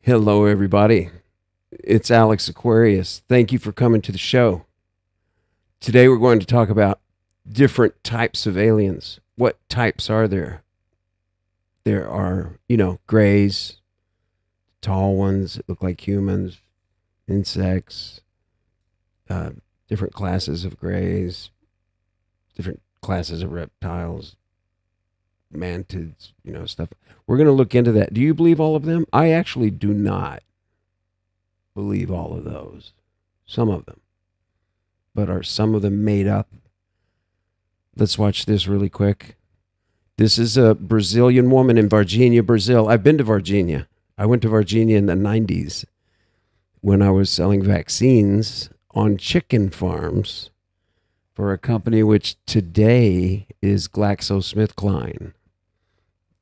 Hello, everybody. It's Alex Aquarius. Thank you for coming to the show. Today, we're going to talk about different types of aliens. What types are there? There are, grays, tall ones that look like humans, insects, different classes of grays, different classes of reptiles, mantids, stuff. We're going to look into that. Do you believe all of them? I actually do not believe all of those. Some of them. But are some of them made up? Let's watch this really quick. This is a Brazilian woman in Varginha, Brazil. I've been to Varginha. I went to Varginha in the 90s when I was selling vaccines on chicken farms for a company which today is GlaxoSmithKline.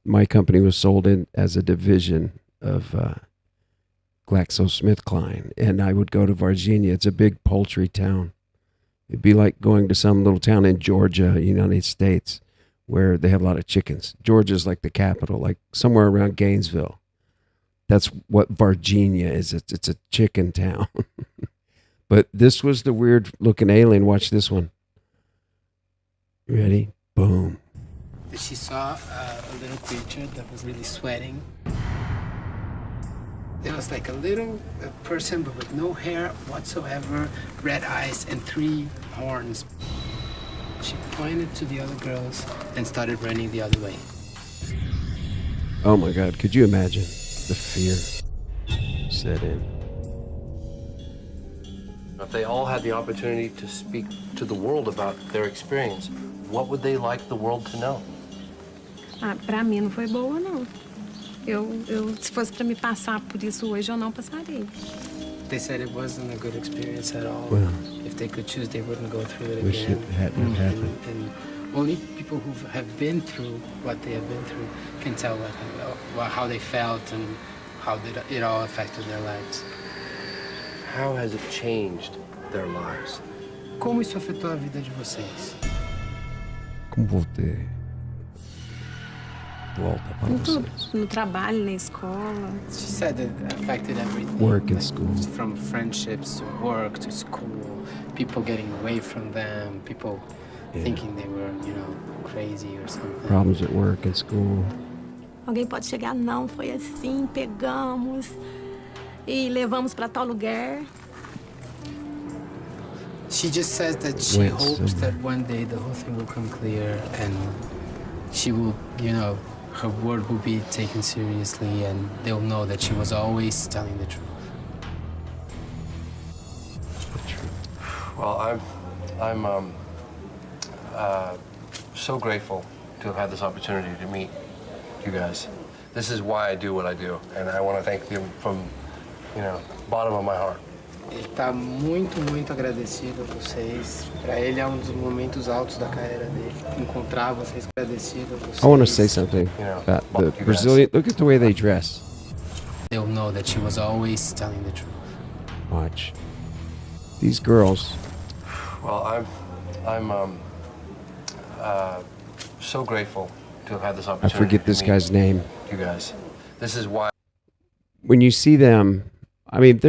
My company was sold in as a division of GlaxoSmithKline, and I would go to Varginha. It's a big poultry town. It'd be like going to some little town in Georgia, United States, where they have a lot of chickens. Georgia's like the capital, like somewhere around Gainesville. That's what Varginha is. It's a chicken town. But this was the weird-looking alien. Watch this one. Ready? Boom. She saw a little creature that was really sweating. There was like a little person, but with no hair whatsoever, red eyes, and 3 horns. She pointed to the other girls and started running the other way. Oh my God, could you imagine the fear set in? If they all had the opportunity to speak to the world about their experience, what would they like the world to know? Pra mim não foi boa, não. Se fosse pra me passar por isso hoje, eu não passaria. They said it wasn't a good experience at all. Well, if they could choose, they wouldn't go through it wish again. it hadn't happened. And only people who have been through what they have been through can tell how they felt and how it all affected their lives. How has it changed their lives? Como isso afetou a vida de vocês? Como vou ter volta para Em tudo. vocês? No trabalho, na escola. She said it affected everything. Work and school. From friendships to work to school, people getting away from them, people thinking they were, crazy or something. Problems at work and school. Alguém pode chegar, não, foi assim, pegamos e levamos pra tal lugar. She just says that she Went hopes somewhere. that one day the whole thing will come clear and she will, her word will be taken seriously and they'll know that she was always telling the truth. Well, I'm so grateful to have had this opportunity to meet you guys. This is why I do what I do, and I want to thank you from, bottom of my heart. Ele está muito, muito agradecido a vocês. Para ele é um dos momentos altos da carreira dele. Encontrar vocês, agradecido a vocês. I want to say something about the Brazilian. Look at the way they dress. They'll know that she was always telling the truth. Watch. These girls. Well, I'm so grateful to have had this I opportunity. forget this to meet guy's name. You guys. This is why. When you see them, I mean,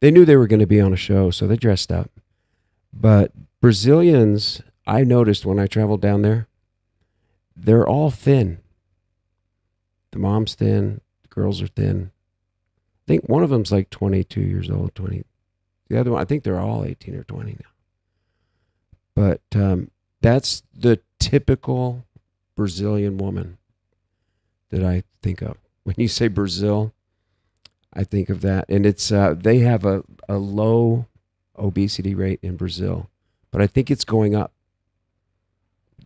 they knew they were going to be on a show, so they dressed up. But Brazilians, I noticed when I traveled down there, they're all thin. The mom's thin, the girls are thin. I think one of them's like 22 years old, 20. The other one, I think they're all 18 or 20 now. But that's the typical Brazilian woman that I think of. When you say Brazil, I think of that. And it's they have a low obesity rate in Brazil, but I think it's going up.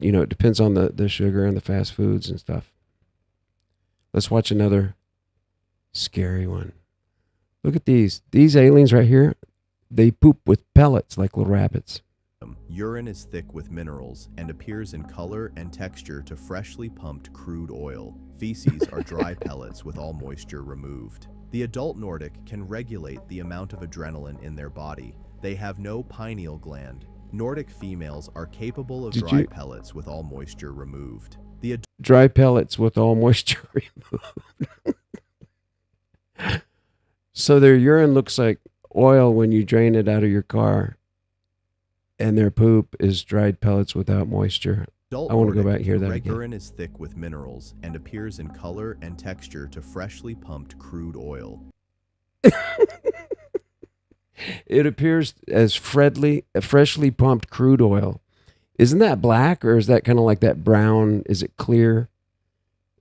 It depends on the sugar and the fast foods and stuff. Let's watch another scary one. Look at these. These aliens right here, they poop with pellets like little rabbits. Urine is thick with minerals and appears in color and texture to freshly pumped crude oil. Feces are dry pellets with all moisture removed. The adult Nordic can regulate the amount of adrenaline in their body. They have no pineal gland. Nordic females are capable of dry pellets with all moisture removed. Dry pellets with all moisture removed. So their urine looks like oil when you drain it out of your car, and their poop is dried pellets without moisture. Adult I want to go Nordic back and hear that again. urine is thick with minerals and appears in color and texture to freshly pumped crude oil. It appears as freshly pumped crude oil. Isn't that black, or is that kind of like that brown? Is it clear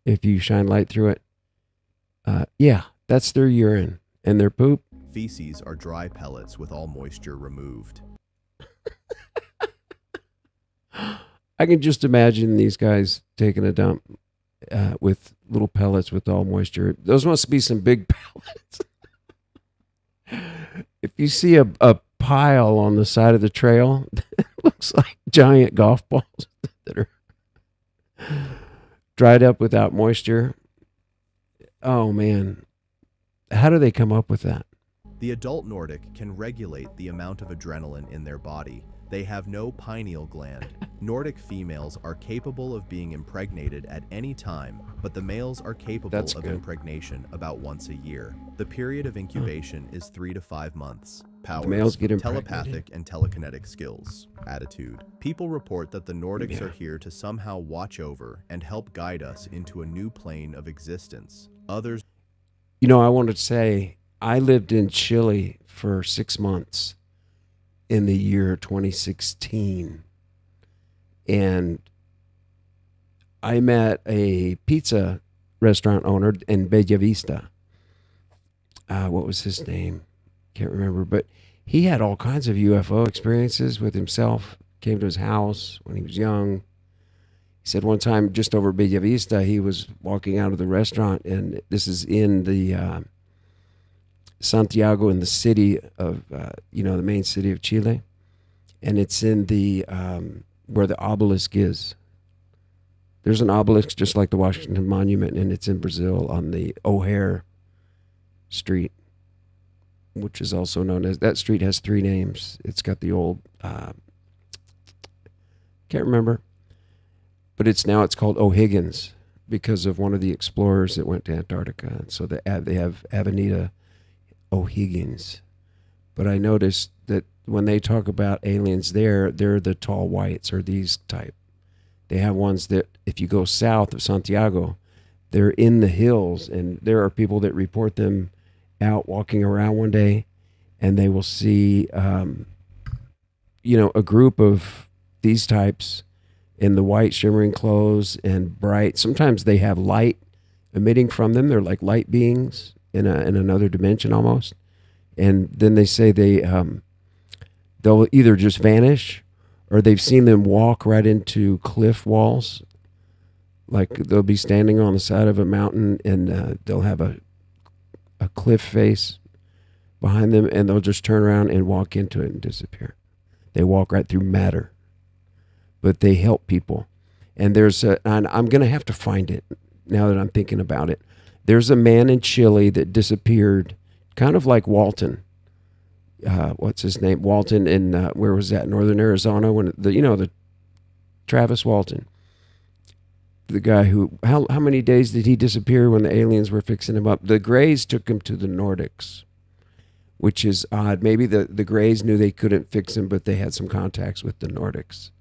if you shine light through it? Yeah, that's their urine. And their poop? Feces are dry pellets with all moisture removed. I can just imagine these guys taking a dump with little pellets with all moisture. Those must be some big pellets. If you see a pile on the side of the trail, it looks like giant golf balls that are dried up without moisture. Oh, man. How do they come up with that? The adult Nordic can regulate the amount of adrenaline in their body. They have no pineal gland. Nordic females are capable of being impregnated at any time, but the males are capable of impregnation about once a year. The period of incubation is 3 to 5 months. Powers, males get impregnated. telepathic and telekinetic skills. Attitude. People report that the Nordics are here to somehow watch over and help guide us into a new plane of existence. Others... You know, I wanted to say, I lived in Chile for 6 months in the year 2016. And I met a pizza restaurant owner in Bella Vista. What was his name? Can't remember. But he had all kinds of UFO experiences with himself. Came to his house when he was young. He said one time just over Bella Vista, he was walking out of the restaurant, and this is in the Santiago, in the city of, the main city of Chile. And it's in the, where the obelisk is. There's an obelisk just like the Washington Monument, and it's in Brazil on the O'Hare Street, which is also known as, that street has 3 names. It's got the old, can't remember, but it's called O'Higgins because of one of the explorers that went to Antarctica. And so they have Avenida O'Higgins. But I noticed that when they talk about aliens there, they're the tall whites, or these type. They have ones that, if you go south of Santiago, they're in the hills, and there are people that report them out walking around one day, and they will see, a group of these types in the white shimmering clothes and bright. Sometimes they have light emitting from them. They're like light beings in another dimension almost. And then they say they'll either just vanish, or they've seen them walk right into cliff walls. Like they'll be standing on the side of a mountain, and they'll have a cliff face behind them, and they'll just turn around and walk into it and disappear. They walk right through matter, but they help people. And and I'm going to have to find it now that I'm thinking about it. There's a man in Chile that disappeared, kind of like Walton. What's his name? Walton in, where was that? Northern Arizona, when the Travis Walton. The guy who, how many days did he disappear when the aliens were fixing him up? The Greys took him to the Nordics, which is odd. Maybe the Greys knew they couldn't fix him, but they had some contacts with the Nordics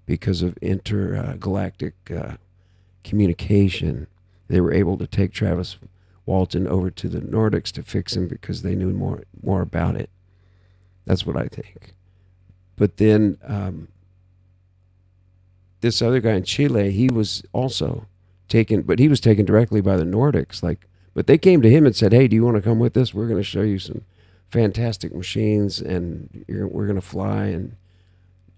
because of intergalactic communication. They were able to take Travis Walton over to the Nordics to fix him because they knew more about it. That's what I think. But then this other guy in Chile, he was also taken, but he was taken directly by the Nordics. But they came to him and said, "Hey, do you want to come with us? We're going to show you some fantastic machines, and we're going to fly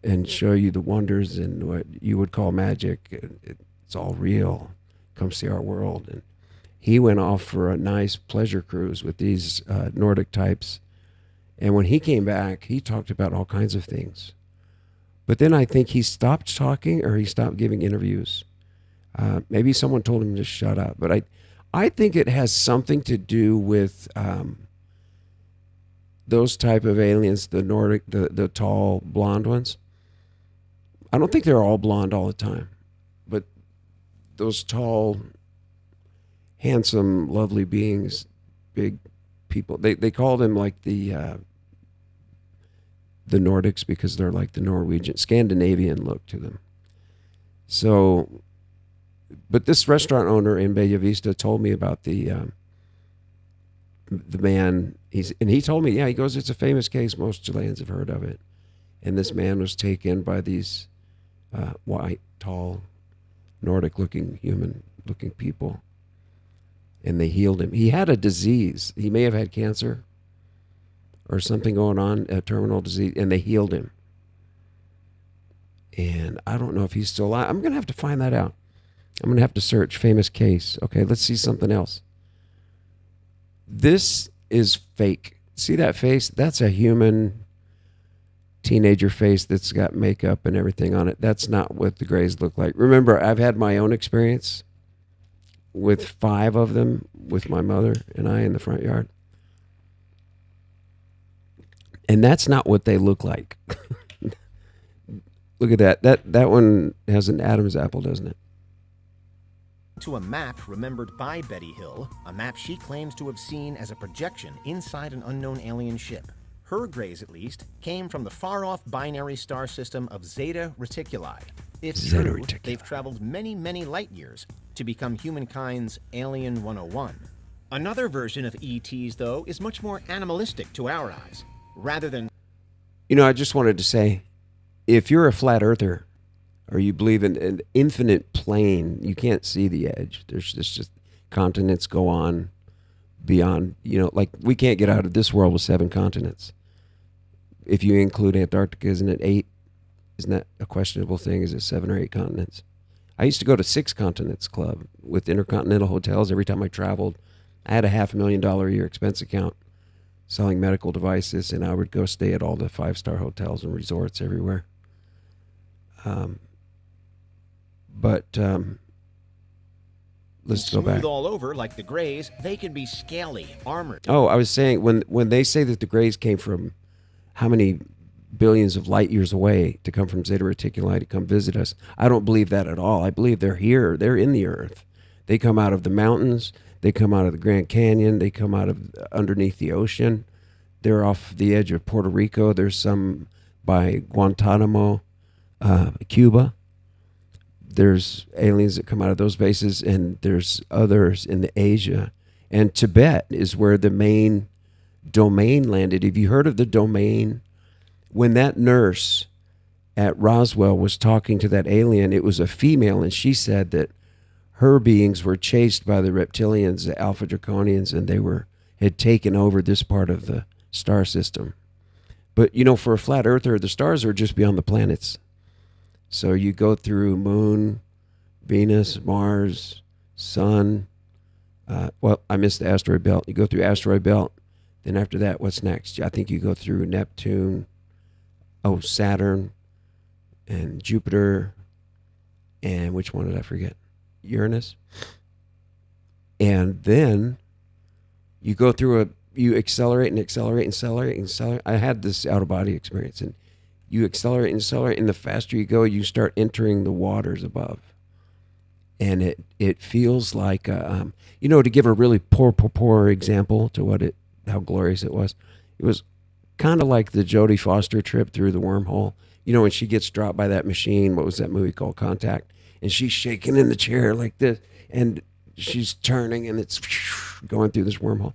and show you the wonders and what you would call magic. It's all real. Come see our world." And he went off for a nice pleasure cruise with these Nordic types. And when he came back, he talked about all kinds of things. But then I think he stopped talking, or he stopped giving interviews. Maybe someone told him to shut up. But I think it has something to do with those type of aliens, the Nordic, the tall blonde ones. I don't think they're all blonde all the time. But those tall, handsome, lovely beings, big people. They call them like the Nordics because they're like the Norwegian, Scandinavian look to them. So, but this restaurant owner in Bella Vista told me about the man. He told me, yeah, he goes, it's a famous case. Most Chileans have heard of it. And this man was taken by these white, tall, Nordic-looking, human-looking people, and they healed him. He had a disease. He may have had cancer or something going on, a terminal disease, and they healed him. And I don't know if he's still alive. I'm going to have to find that out. I'm going to have to search famous case. Okay, let's see something else. This is fake. See that face? That's a human teenager face that's got makeup and everything on it. That's not what the Greys look like. Remember, I've had my own experience with 5 of them with my mother and I in the front yard. And that's not what they look like. Look at that. That one has an Adam's apple, doesn't it? To a map remembered by Betty Hill, a map she claims to have seen as a projection inside an unknown alien ship. Her Greys, at least, came from the far-off binary star system of Zeta Reticuli. If Zeta true, Reticuli. they've traveled many, many light years to become humankind's Alien 101. Another version of ETs, though, is much more animalistic to our eyes. Rather than... You know, I just wanted to say, if you're a flat earther, or you believe in an infinite plane, you can't see the edge. There's just continents go on beyond, you know, like we can't get out of this world with 7 continents. If you include Antarctica, isn't it 8? Isn't that a questionable thing? Is it 7 or 8 continents? I used to go to 6 Continents Club with intercontinental hotels every time I traveled. I had a $500,000 a year expense account selling medical devices, and I would go stay at all the 5-star hotels and resorts everywhere. Let's go back. Smooth all over like the Greys, they can be scaly, armored. Oh, I was saying, when they say that the Greys came from how many billions of light years away to come from Zeta Reticuli to come visit us, I don't believe that at all. I believe they're here. They're in the earth. They come out of the mountains. They come out of the Grand Canyon. They come out of underneath the ocean. They're off the edge of Puerto Rico. There's some by Guantanamo, Cuba. There's aliens that come out of those bases, and there's others in the Asia. And Tibet is where the main domain landed. Have you heard of the domain? When that nurse at Roswell was talking to that alien, it was a female, and she said that her beings were chased by the reptilians, the Alpha Draconians, and they had taken over this part of the star system. But, you know, for a flat earther, the stars are just beyond the planets. So you go through Moon, Venus, Mars, Sun. Well, I missed the asteroid belt. You go through asteroid belt. Then after that, what's next? I think you go through Neptune, Saturn, and Jupiter. And which one did I forget? Uranus. And then you go through you accelerate and accelerate and accelerate and accelerate. I had this out-of-body experience, and you accelerate and accelerate, and the faster you go, you start entering the waters above. And it feels like, you know, to give a really poor example to how glorious it was kind of like the Jodie Foster trip through the wormhole. You know, when she gets dropped by that machine, what was that movie called, Contact? And she's shaking in the chair like this, and she's turning, and it's going through this wormhole.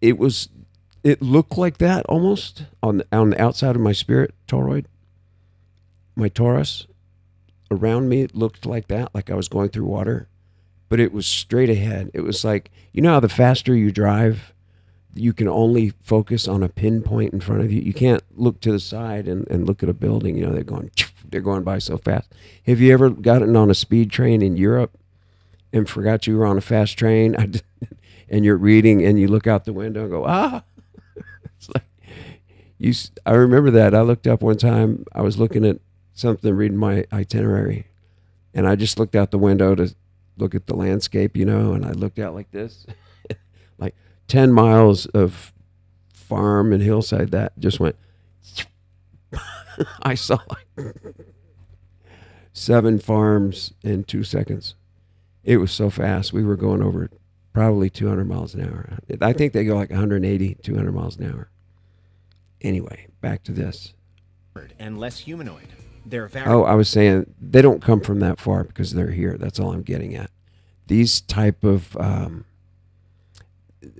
It looked like that almost on the outside of my spirit toroid, my torus. Around me, it looked like that, like I was going through water, but it was straight ahead. It was like, you know how the faster you drive, you can only focus on a pinpoint in front of you. You can't look to the side and look at a building. You know, they're going by so fast. Have you ever gotten on a speed train in Europe and forgot you were on a fast train? And you're reading and you look out the window and go, It's like, I remember that. I looked up one time, I was looking at something, reading my itinerary, and I just looked out the window to look at the landscape, you know, and I looked out like this, like 10 miles of farm and hillside that just went, I saw like 7 farms in 2 seconds. It was so fast. We were going over Probably 200 miles an hour. I think they go like 180, 200 miles an hour. Anyway, back to this. And less humanoid. They're very Oh, I was saying they don't come from that far because they're here. That's all I'm getting at. These type of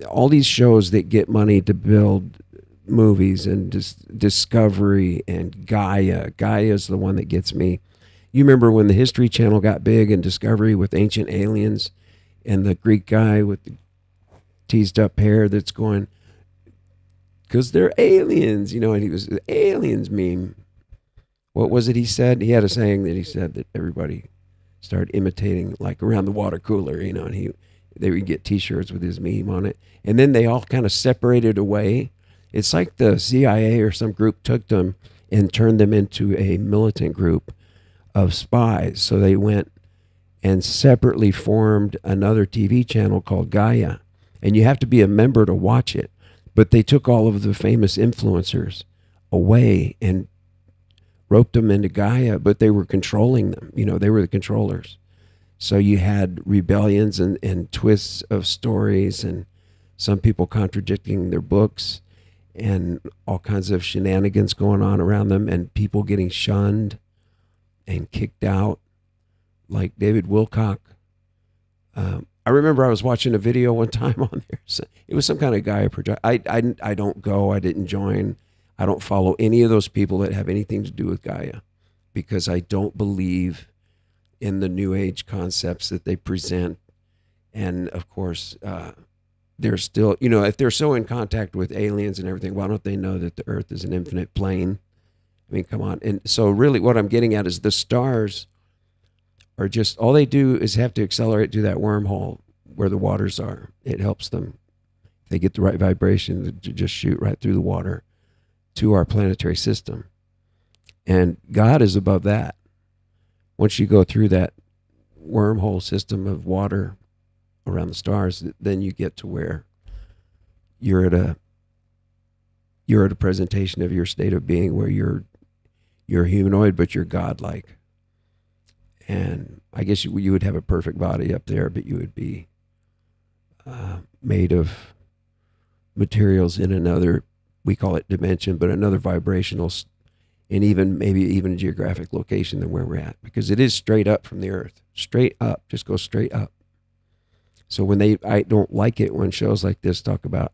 all these shows that get money to build movies and Discovery and Gaia. Gaia is the one that gets me. You remember when the History Channel got big and Discovery with Ancient Aliens and the Greek guy with the teased up hair that's going, because they're aliens, you know, and he was the aliens meme. What was it he said? He had a saying that he said that everybody started imitating, like around the water cooler, you know, and they would get T-shirts with his meme on it. And then they all kind of separated away. It's like the CIA or some group took them and turned them into a militant group of spies. So they went and separately formed another TV channel called GAIA. And you have to be a member to watch it. But they took all of the famous influencers away and roped them into Gaia, but they were controlling them. You know, they were the controllers. So you had rebellions and twists of stories and some people contradicting their books and all kinds of shenanigans going on around them and people getting shunned and kicked out, like David Wilcock. I remember I was watching a video one time on there. So it was some kind of Gaia project. I don't go. I didn't join. I don't follow any of those people that have anything to do with Gaia because I don't believe in the New Age concepts that they present. And of course, they're still, you know, if they're so in contact with aliens and everything, why don't they know that the Earth is an infinite plane? I mean, come on. And so really what I'm getting at is the stars are just, all they do is have to accelerate to that wormhole where the waters are. It helps them. If they get the right vibration to just shoot right through the water to our planetary system. And God is above that. Once you go through that wormhole system of water around the stars, then you get to where you're at a presentation of your state of being where you're humanoid, but you're godlike. And I guess you would have a perfect body up there, but you would be made of materials in another, we call it dimension, but another vibrational and maybe even a geographic location than where we're at, because it is straight up from the Earth, straight up, just go straight up. So I don't like it when shows like this talk about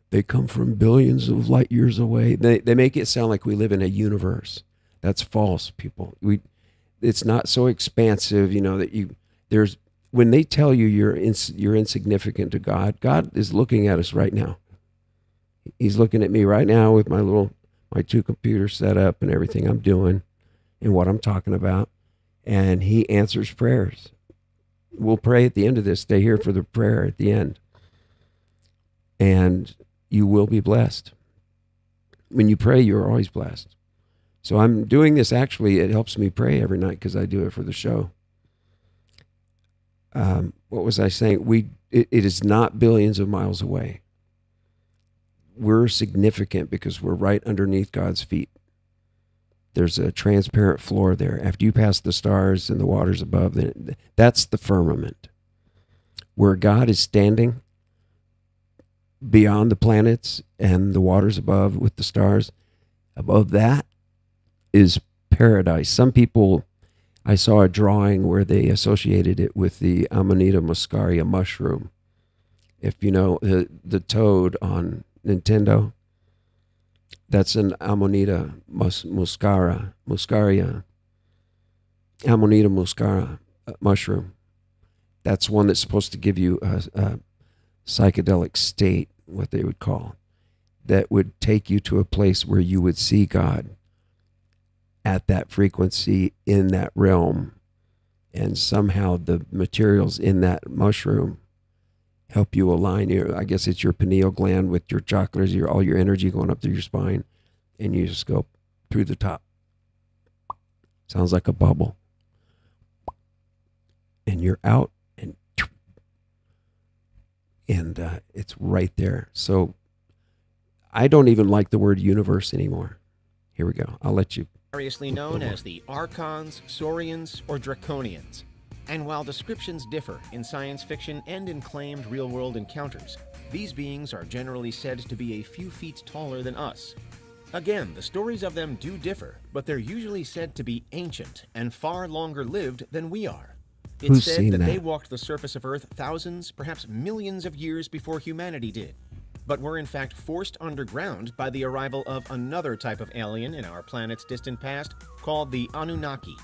they come from billions of light years away. They make it sound like we live in a universe. That's false, people. It's not so expansive, you know, that when they tell you you're insignificant to God, God is looking at us right now. He's looking at me right now with my two computers set up and everything I'm doing and what I'm talking about. And he answers prayers. We'll pray at the end of this. Stay here for the prayer at the end. And you will be blessed. When you pray, you're always blessed. So I'm doing this, actually, it helps me pray every night because I do it for the show. What was I saying? It is not billions of miles away. We're significant because we're right underneath God's feet. There's a transparent floor there. After you pass the stars and the waters above, that's the firmament. Where God is standing beyond the planets and the waters above with the stars, above that is paradise. Some people, I saw a drawing where they associated it with the Amanita muscaria mushroom. If you know the toad on Nintendo, that's an Amanita muscaria, Amanita muscaria mushroom. That's one that's supposed to give you a psychedelic state, what they would call, that would take you to a place where you would see God at that frequency in that realm. And somehow the materials in that mushroom help you align I guess it's your pineal gland with your chakras, all your energy going up through your spine, and you just go through the top. Sounds like a bubble. And you're out, and it's right there. So I don't even like the word universe anymore. Here we go. I'll let you. Variously known as the Archons, Saurians, or Draconians. And while descriptions differ in science fiction and in claimed real-world encounters, these beings are generally said to be a few feet taller than us. Again, the stories of them do differ, but they're usually said to be ancient and far longer lived than we are. It's Who's said seen that they that? walked the surface of Earth thousands, perhaps millions of years before humanity did, but were in fact forced underground by the arrival of another type of alien in our planet's distant past called the Anunnaki.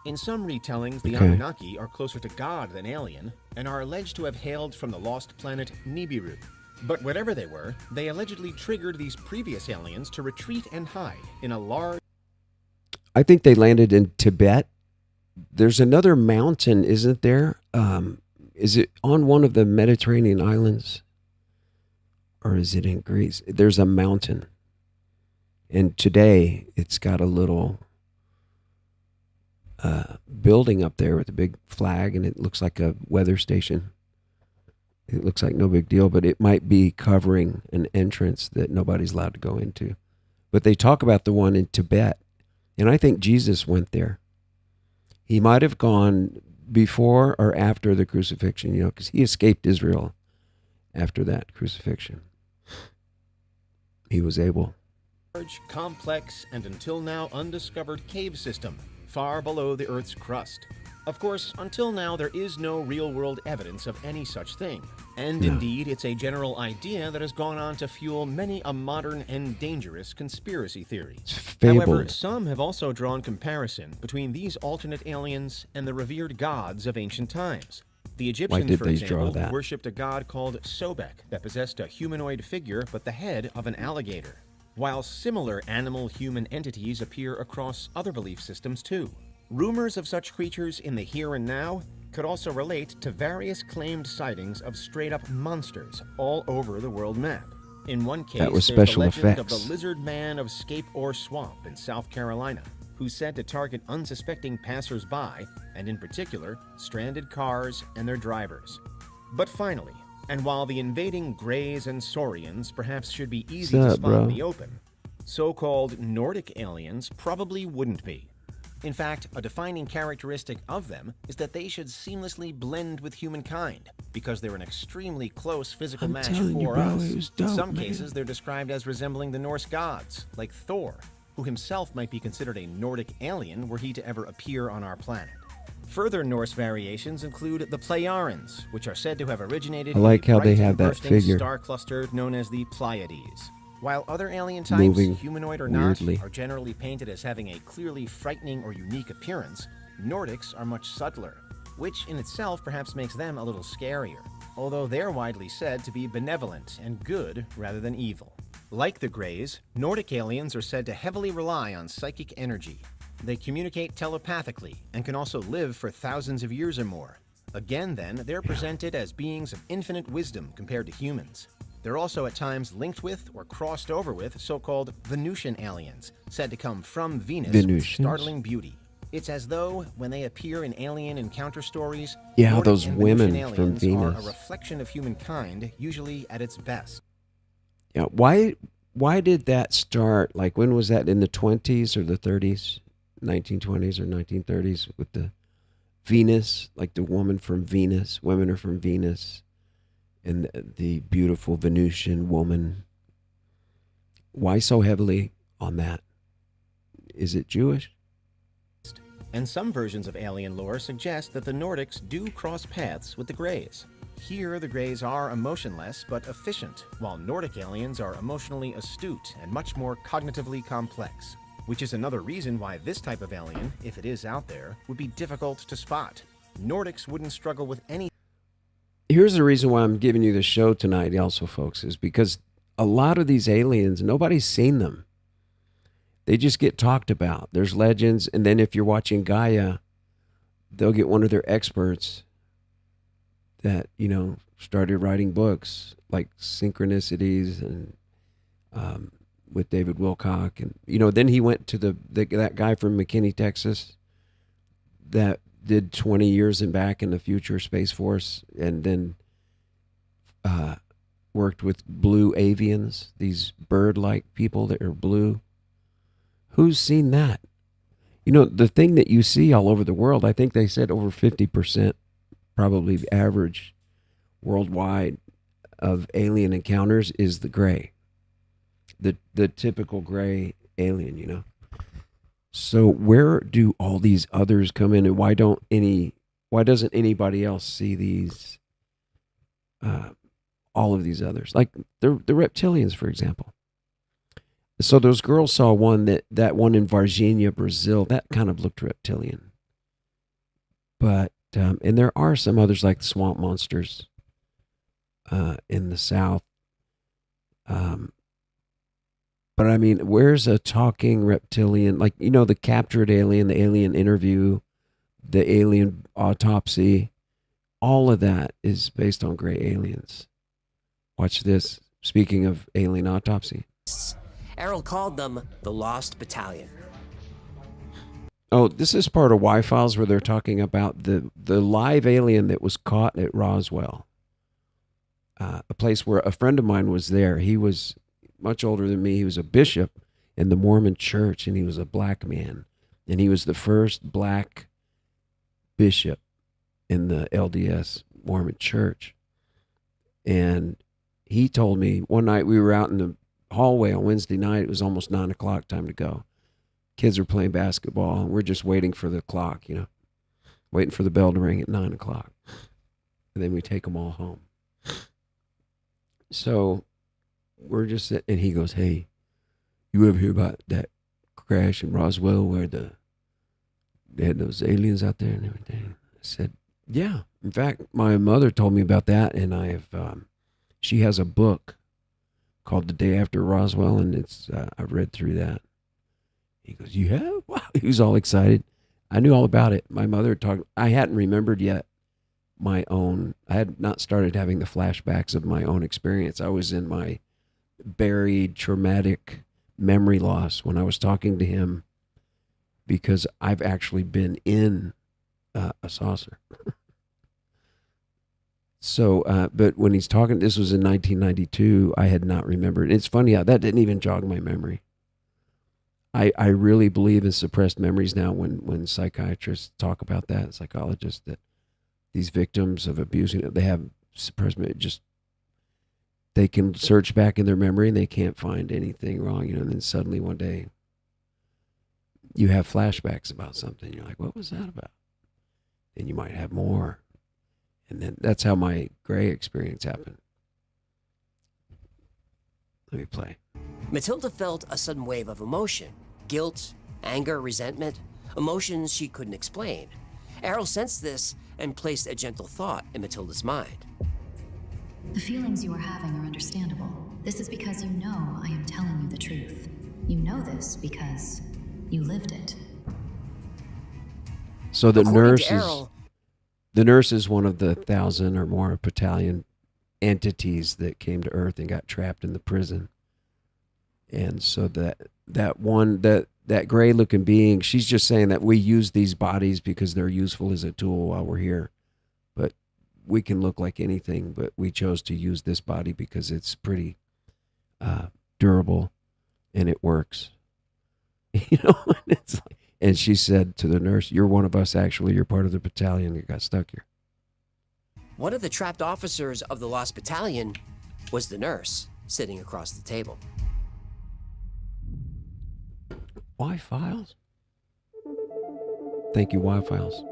In some retellings, the Okay. Anunnaki are closer to God than alien and are alleged to have hailed from the lost planet Nibiru. But whatever they were, they allegedly triggered these previous aliens to retreat and hide in a large... I think they landed in Tibet. There's another mountain, isn't there? Is it on one of the Mediterranean islands? Or is it in Greece? There's a mountain. And today it's got a little building up there with a big flag, and it looks like a weather station. It looks like no big deal, but it might be covering an entrance that nobody's allowed to go into. But they talk about the one in Tibet, and I think Jesus went there. He might have gone before or after the crucifixion, because he escaped Israel after that crucifixion. He was able. large, complex, and until now undiscovered cave system far below the Earth's crust. Of course, until now there is no real-world evidence of any such thing, and indeed it's a general idea that has gone on to fuel many a modern and dangerous conspiracy theory. It's fabled. However, some have also drawn comparison between these alternate aliens and the revered gods of ancient times. The Egyptians, did for they draw example, that? worshipped a god called Sobek that possessed a humanoid figure but the head of an alligator, while similar animal-human entities appear across other belief systems too. Rumors of such creatures in the here and now could also relate to various claimed sightings of straight-up monsters all over the world map. In one case, That was there's the special legend effects. of the Lizard Man of Scape Ore Swamp in South Carolina, who's said to target unsuspecting passers-by, and in particular, stranded cars and their drivers. But finally, and while the invading Greys and Saurians perhaps should be easy to What's up, spot bro? in the open, so-called Nordic aliens probably wouldn't be. In fact, a defining characteristic of them is that they should seamlessly blend with humankind, because they're an extremely close physical I'm match telling you, for bro, us. it was In dope, some man. cases, they're described as resembling the Norse gods, like Thor, who himself might be considered a Nordic alien were he to ever appear on our planet. Further Norse variations include the Plejarans, which are said to have originated I like in a how they bright have and that bursting figure. star cluster known as the Pleiades. While other alien types, Moving humanoid or weirdly. not, are generally painted as having a clearly frightening or unique appearance, Nordics are much subtler, which in itself perhaps makes them a little scarier, although they're widely said to be benevolent and good rather than evil. Like the Greys, Nordic aliens are said to heavily rely on psychic energy. They communicate telepathically and can also live for thousands of years or more. Again then, they're presented as beings of infinite wisdom compared to humans. They're also at times linked with or crossed over with so-called Venusian aliens, said to come from Venus with Venusians? startling beauty. It's as though, when they appear in alien encounter stories, Yeah, Nordic those and women Venusian from aliens are Venus. a reflection of humankind, usually at its best. Yeah, why did that start? Like, when was that, in the 20s or the 30s, 1920s or 1930s, with the Venus, like the woman from Venus, women are from Venus, and the beautiful Venusian woman? Why so heavily on that? Is it Jewish? And some versions of alien lore suggest that the Nordics do cross paths with the Greys. Here, the Greys are emotionless but efficient, while Nordic aliens are emotionally astute and much more cognitively complex, which is another reason why this type of alien, if it is out there, would be difficult to spot. Nordics wouldn't struggle with any... Here's the reason why I'm giving you the show tonight also, folks, is because a lot of these aliens, nobody's seen them. They just get talked about. There's legends, and then if you're watching GAIA, they'll get one of their experts that, started writing books like Synchronicities and with David Wilcock. And, then he went to that guy from McKinney, Texas, that did 20 years and back in the future Space Force, and then worked with blue avians, these bird-like people that are blue. Who's seen that? You know, the thing that you see all over the world, I think they said over 50%, probably the average worldwide of alien encounters is the gray. The typical gray alien, you know. So where do all these others come in, and why doesn't anybody else see these all of these others? Like the reptilians, for example. So those girls saw that one in Varginha, Brazil, that kind of looked reptilian. But and there are some others like the swamp monsters in the south. But I mean, where's a talking reptilian? Like, you know, the captured alien, the alien interview, the alien autopsy, all of that is based on gray aliens. Watch this. Speaking of alien autopsy. Errol called them the Lost Battalion. Oh, this is part of Y-Files where they're talking about the live alien that was caught at Roswell. A place where a friend of mine was there. He was much older than me. He was a bishop in the Mormon church, and he was a black man. And he was the first black bishop in the LDS Mormon church. And he told me one night we were out in the hallway on Wednesday night. It was almost 9 o'clock, time to go. Kids were playing basketball, and we're just waiting for the clock, you know, waiting for the bell to ring at 9 o'clock. And then we take them all home. So we're just sitting, and he goes, "Hey, you ever hear about that crash in Roswell where they had those aliens out there and everything?" I said, "Yeah. In fact, my mother told me about that, and she has a book called The Day After Roswell, and it's I've read through that." He goes, "You have?" Wow. He was all excited. I knew all about it. My mother talked. I hadn't remembered yet I had not started having the flashbacks of my own experience. I was in my buried traumatic memory loss when I was talking to him, because I've actually been in a saucer. So, but when he's talking, this was in 1992, I had not remembered. It's funny how that didn't even jog my memory. I really believe in suppressed memories now when psychiatrists talk about that, psychologists, that these victims of abusing, they have suppressed memory. Just, they can search back in their memory and they can't find anything wrong, you know, and then suddenly one day you have flashbacks about something. You're like, what was that about? And you might have more. And then that's how my gray experience happened. Let me play. Matilda felt a sudden wave of emotion. Guilt, anger, resentment, emotions she couldn't explain. Errol sensed this and placed a gentle thought in Matilda's mind. The feelings you are having are understandable. This is because you know I am telling you the truth. You know this because you lived it. So the Errol, nurse is one of the 1,000 or more battalion entities that came to Earth and got trapped in the prison. And so that gray looking being, she's just saying that we use these bodies because they're useful as a tool while we're here. But we can look like anything, but we chose to use this body because it's pretty durable and it works. You know, it's like, and she said to the nurse, "You're one of us, actually. You're part of the battalion that got stuck here." one of the trapped officers of the Lost Battalion was the nurse sitting across the table. Y-Files? Thank you, Y-Files.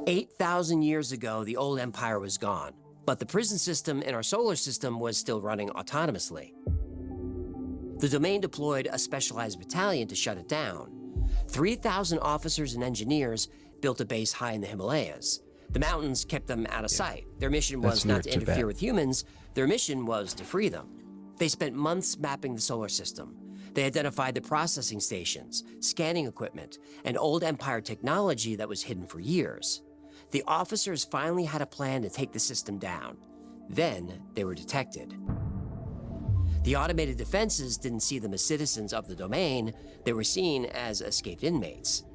8,000 years ago, the old empire was gone, but the prison system in our solar system was still running autonomously. The domain deployed a specialized battalion to shut it down. 3,000 officers and engineers built a base high in the Himalayas. The mountains kept them out of sight. Their mission was not to interfere with humans. Their mission was to free them. They spent months mapping the solar system. They identified the processing stations, scanning equipment, and old empire technology that was hidden for years. The officers finally had a plan to take the system down. Then they were detected. The automated defenses didn't see them as citizens of the domain. They were seen as escaped inmates.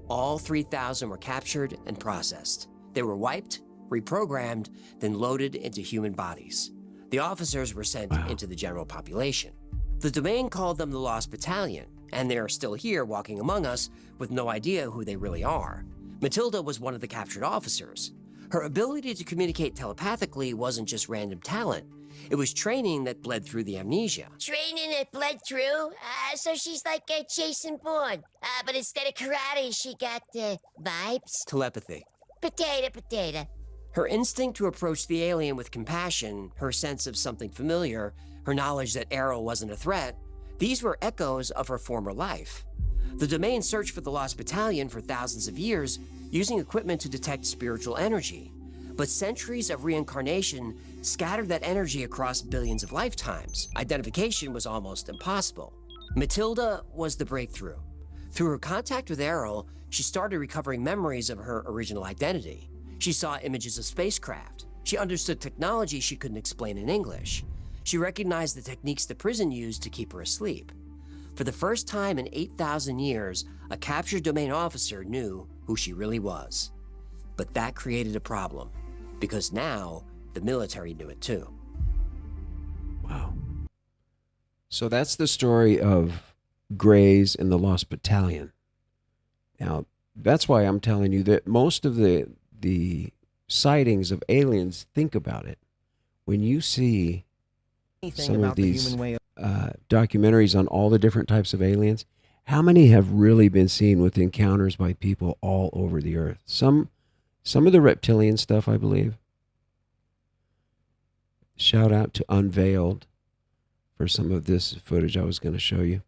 All 3,000 were captured and processed. They were wiped, reprogrammed, then loaded into human bodies. The officers were sent into the general population. The domain called them the Lost Battalion, and they're still here walking among us with no idea who they really are. Matilda was one of the captured officers. Her ability to communicate telepathically wasn't just random talent. It was training that bled through the amnesia. Training that bled through? So she's like Jason Bourne. But instead of karate, she got vibes? Telepathy. Potato. Her instinct to approach the alien with compassion, her sense of something familiar, her knowledge that Errol wasn't a threat, these were echoes of her former life. The domain searched for the lost battalion for thousands of years, using equipment to detect spiritual energy. But centuries of reincarnation scattered that energy across billions of lifetimes. Identification was almost impossible. Matilda was the breakthrough. Through her contact with Errol, she started recovering memories of her original identity. She saw images of spacecraft. She understood technology she couldn't explain in English. She recognized the techniques the prison used to keep her asleep. For the first time in 8,000 years, a captured domain officer knew who she really was. But that created a problem, because now the military knew it too. Wow. So that's the story of Greys and the Lost Battalion. Now, that's why I'm telling you that most of the sightings of aliens, think about it. When you see some of these documentaries on all the different types of aliens, how many have really been seen with encounters by people all over the earth? Some of the reptilian stuff, I believe. Shout out to Unveiled for some of this footage I was going to show you.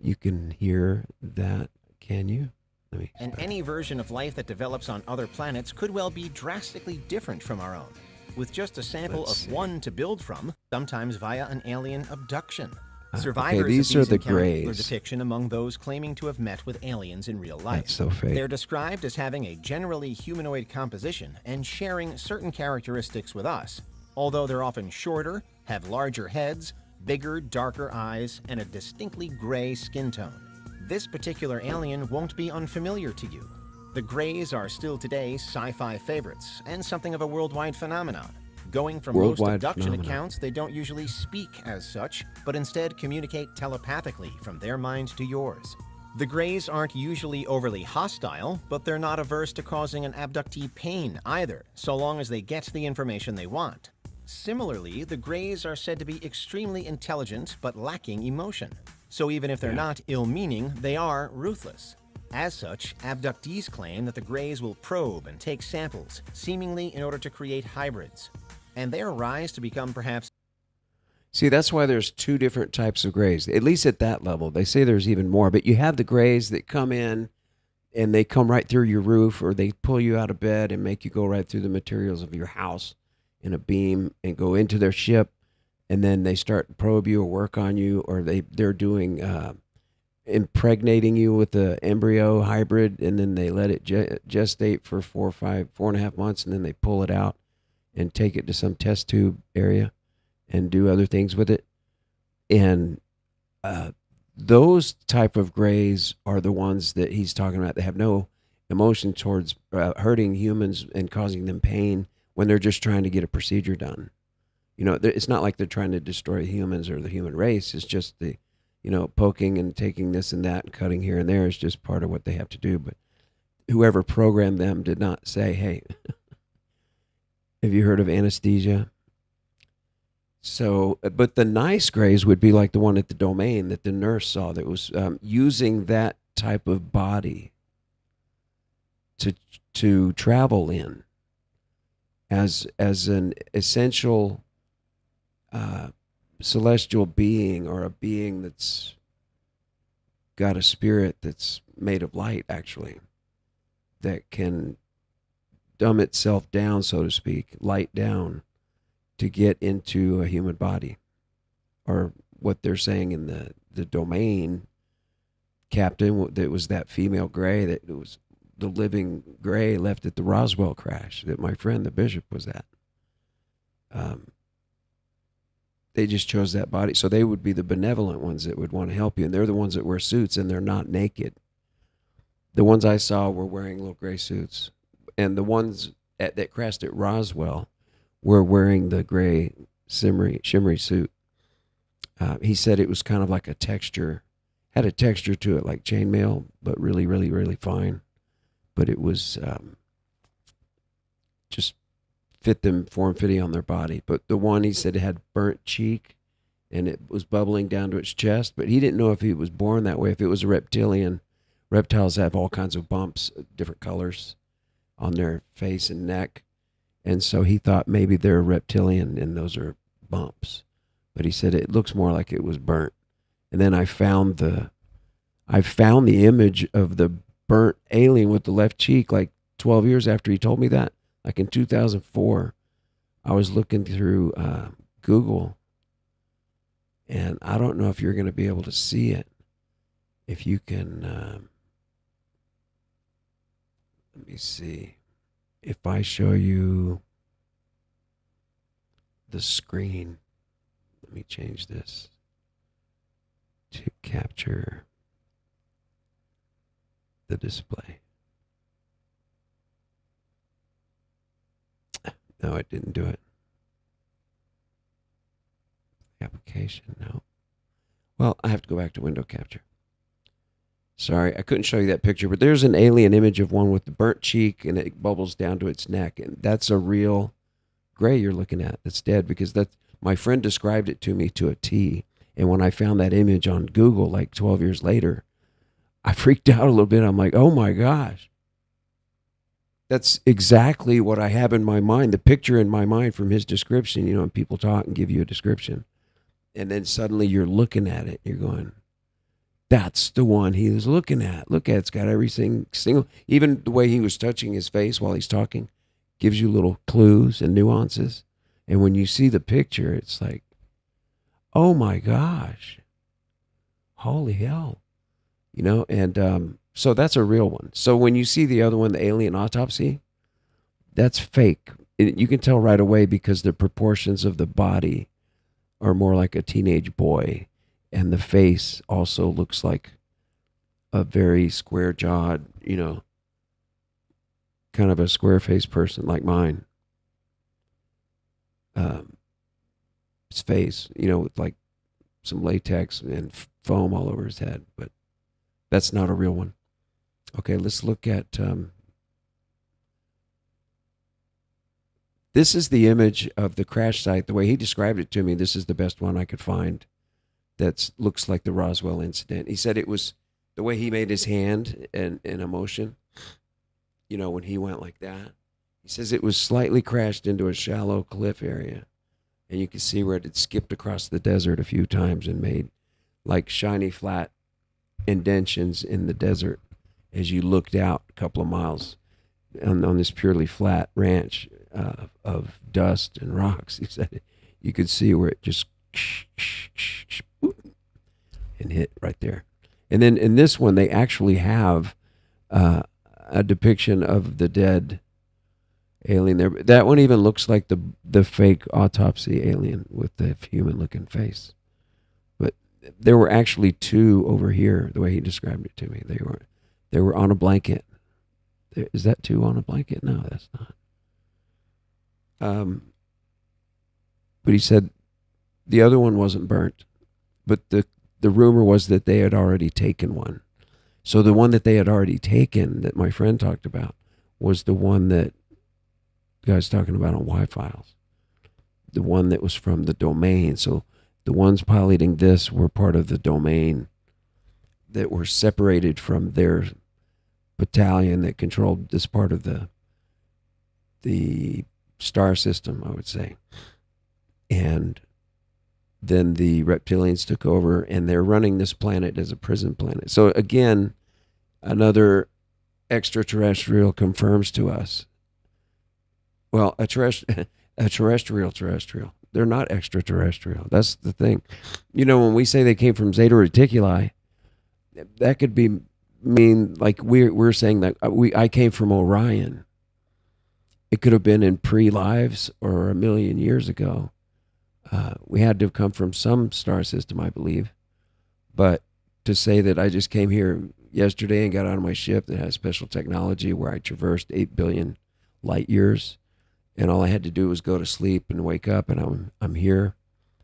You can hear that, can you? And any version of life that develops on other planets could well be drastically different from our own, with just a sample of one to build from, sometimes via an alien abduction. Survivors these of are the encounters Greys. are depiction among those claiming to have met with aliens in real life. That's so fake. They're described as having a generally humanoid composition and sharing certain characteristics with us, although they're often shorter, have larger heads, bigger, darker eyes, and a distinctly gray skin tone. This particular alien won't be unfamiliar to you. The Greys are still today sci-fi favorites and something of a worldwide phenomenon. Going from most abduction accounts, they don't usually speak as such, but instead communicate telepathically from their mind to yours. The Greys aren't usually overly hostile, but they're not averse to causing an abductee pain either, so long as they get the information they want. Similarly, the Greys are said to be extremely intelligent but lacking emotion. So even if they're not ill-meaning, they are ruthless. As such, abductees claim that the Greys will probe and take samples, seemingly in order to create hybrids. And their rise to become perhaps... See, that's why there's two different types of Greys, at least at that level. They say there's even more, but you have the Greys that come in and they come right through your roof, or they pull you out of bed and make you go right through the materials of your house in a beam and go into their ship, and then they start to probe you or work on you, or they're doing impregnating you with the embryo hybrid, and then they let it gestate for 4.5 months, and then they pull it out and take it to some test tube area and do other things with it. And those type of Greys are the ones that he's talking about. They have no emotion towards hurting humans and causing them pain when they're just trying to get a procedure done. You know, it's not like they're trying to destroy humans or the human race. It's just the, poking and taking this and that and cutting here and there is just part of what they have to do. But whoever programmed them did not say, hey, have you heard of anesthesia? So, but the nice Greys would be like the one at the domain that the nurse saw that was using that type of body to travel in as an essential celestial being, or a being that's got a spirit that's made of light, actually, that can dumb itself down, so to speak, light down, to get into a human body. Or what they're saying in the domain captain, that was that female Grey, that it was the living Grey left at the Roswell crash that my friend the bishop was at. They just chose that body, so they would be the benevolent ones that would want to help you, and they're the ones that wear suits and they're not naked. The ones I saw were wearing little gray suits, and the ones that crashed at Roswell were wearing the gray shimmery suit. He said it was kind of like a texture, had a texture to it like chainmail, but really, really, really fine. But it was just fit them form-fitting on their body. But the one, he said, it had burnt cheek, and it was bubbling down to its chest. But he didn't know if he was born that way, if it was a reptilian. Reptiles have all kinds of bumps, different colors on their face and neck. And so he thought maybe they're reptilian and those are bumps. But he said it looks more like it was burnt. And then I found the image of the burnt alien with the left cheek like 12 years after he told me that. Like in 2004, I was looking through Google, and I don't know if you're going to be able to see it. If you can, let me see. If I show you the screen, let me change this to capture the display. No, it didn't do it. Application, no. Well, I have to go back to window capture. Sorry, I couldn't show you that picture, but there's an alien image of one with the burnt cheek and it bubbles down to its neck. And that's a real gray you're looking at that's dead, because that's, my friend described it to me to a T. And when I found that image on Google like 12 years later, I freaked out a little bit. I'm like, oh my gosh. That's exactly what I have in my mind, the picture in my mind from his description. You know, and people talk and give you a description. And then suddenly you're looking at it. You're going, that's the one he was looking at. Look at it. It's got everything single. Even the way he was touching his face while he's talking gives you little clues and nuances. And when you see the picture, it's like, oh my gosh. Holy hell. You know, and so that's a real one. So when you see the other one, the alien autopsy, that's fake. You can tell right away because the proportions of the body are more like a teenage boy. And the face also looks like a very square-jawed, you know, kind of a square-faced person like mine. His face, you know, with like some latex and foam all over his head. But that's not a real one. Okay, let's look at... this is the image of the crash site. The way he described it to me, this is the best one I could find. That looks like the Roswell incident. He said it was the way he made his hand and emotion, you know, when he went like that. He says it was slightly crashed into a shallow cliff area. And you can see where it had skipped across the desert a few times and made like shiny flat indentions in the desert as you looked out a couple of miles on this purely flat ranch of dust and rocks. He said you could see where it just and hit right there. And then in this one, they actually have a depiction of the dead alien there. That one even looks like the fake autopsy alien with the human-looking face. But there were actually two over here, the way he described it to me. They were on a blanket. Is that two on a blanket? No, that's not. But he said the other one wasn't burnt, but the rumor was that they had already taken one. So the one that they had already taken that my friend talked about was the one that the guy's talking about on Y-Files. The one that was from the domain. So the ones piloting this were part of the domain that were separated from their battalion that controlled this part of the star system, I would say. And then the reptilians took over, and they're running this planet as a prison planet. So again, another extraterrestrial confirms to us. Well, a terrestrial. They're not extraterrestrial. That's the thing. You know, when we say they came from Zeta Reticuli, that could mean like we're saying that I came from Orion. It could have been in pre-lives or a million years ago. We had to have come from some star system, I believe. But to say that I just came here yesterday and got on my ship that has special technology where I traversed 8 billion light years, and all I had to do was go to sleep and wake up, and I'm here,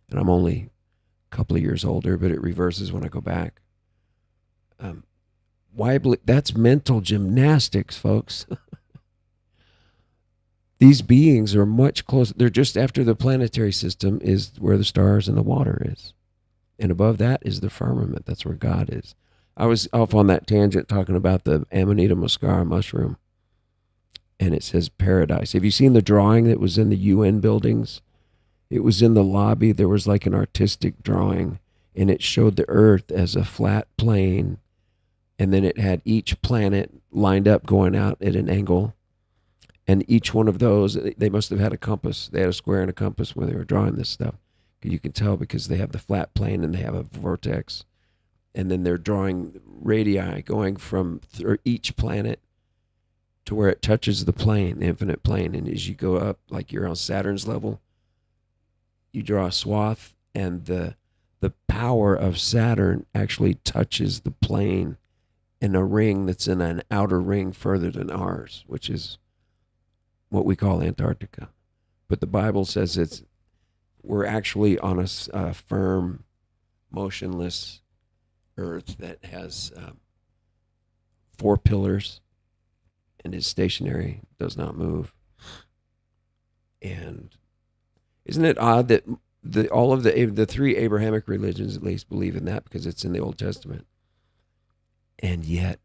and I'm only a couple of years older, but it reverses when I go back. That's mental gymnastics, folks. These beings are much closer. They're just after the planetary system is where the stars and the water is. And above that is the firmament. That's where God is. I was off on that tangent talking about the Amanita muscara mushroom. And it says paradise. Have you seen the drawing that was in the UN buildings? It was in the lobby. There was like an artistic drawing, and it showed the Earth as a flat plane. And then it had each planet lined up going out at an angle. And each one of those, they must have had a compass. They had a square and a compass when they were drawing this stuff. You can tell because they have the flat plane and they have a vortex. And then they're drawing radii going from each planet to where it touches the plane, the infinite plane. And as you go up, like you're on Saturn's level, you draw a swath, and the power of Saturn actually touches the plane in a ring that's in an outer ring further than ours, which is what we call Antarctica. But the Bible says we're actually on a firm, motionless Earth that has 4 pillars and is stationary, does not move. And isn't it odd that all of the 3 Abrahamic religions at least believe in that because it's in the Old Testament? And yet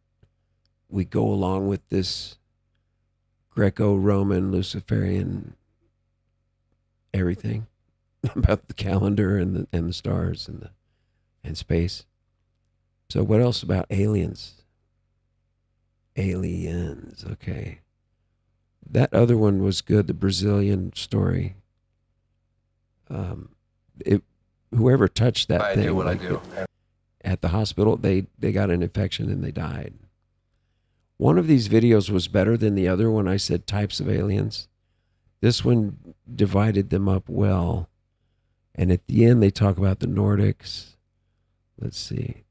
we go along with this Greco-Roman, Luciferian everything about the calendar and the stars and space. So what else about aliens? Aliens, okay. That other one was good, the Brazilian story. Whoever touched that I thing, do what like I do. at the hospital, they got an infection and they died. One of these videos was better than the other one. I said types of aliens. This one divided them up well. And at the end, they talk about the Nordics. Let's see.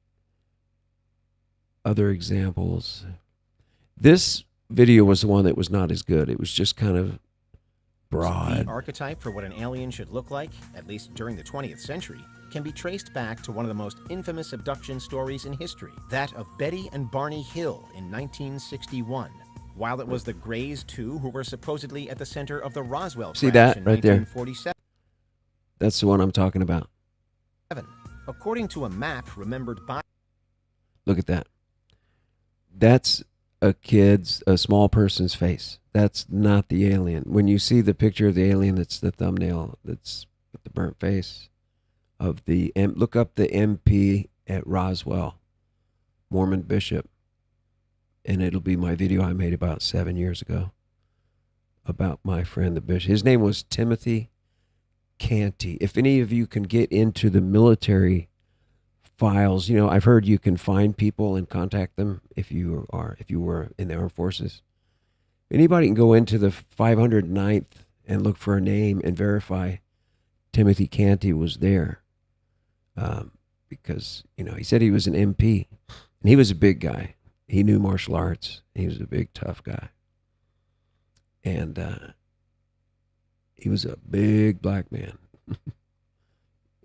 Other examples. This video was the one that was not as good. It was just kind of broad. The archetype for what an alien should look like, at least during the 20th century, can be traced back to one of the most infamous abduction stories in history, that of Betty and Barney Hill in 1961. While it was the Greys, too, who were supposedly at the center of the Roswell crash See that in right there? 1947. That's the one I'm talking about. According to a map remembered by... Look at that. That's a small person's face. That's not the alien. When you see the picture of the alien, that's the thumbnail that's with the burnt face of the... Look up the MP at Roswell, Mormon bishop, and it'll be my video I made about 7 years ago about my friend the bishop. His name was Timothy Canty. If any of you can get into the military files, you know, I've heard you can find people and contact them if you were in the armed forces. Anybody can go into the 509th and look for a name and verify Timothy Canty was there. Because, you know, he said he was an MP and he was a big guy. He knew martial arts. He was a big, tough guy. And he was a big black man.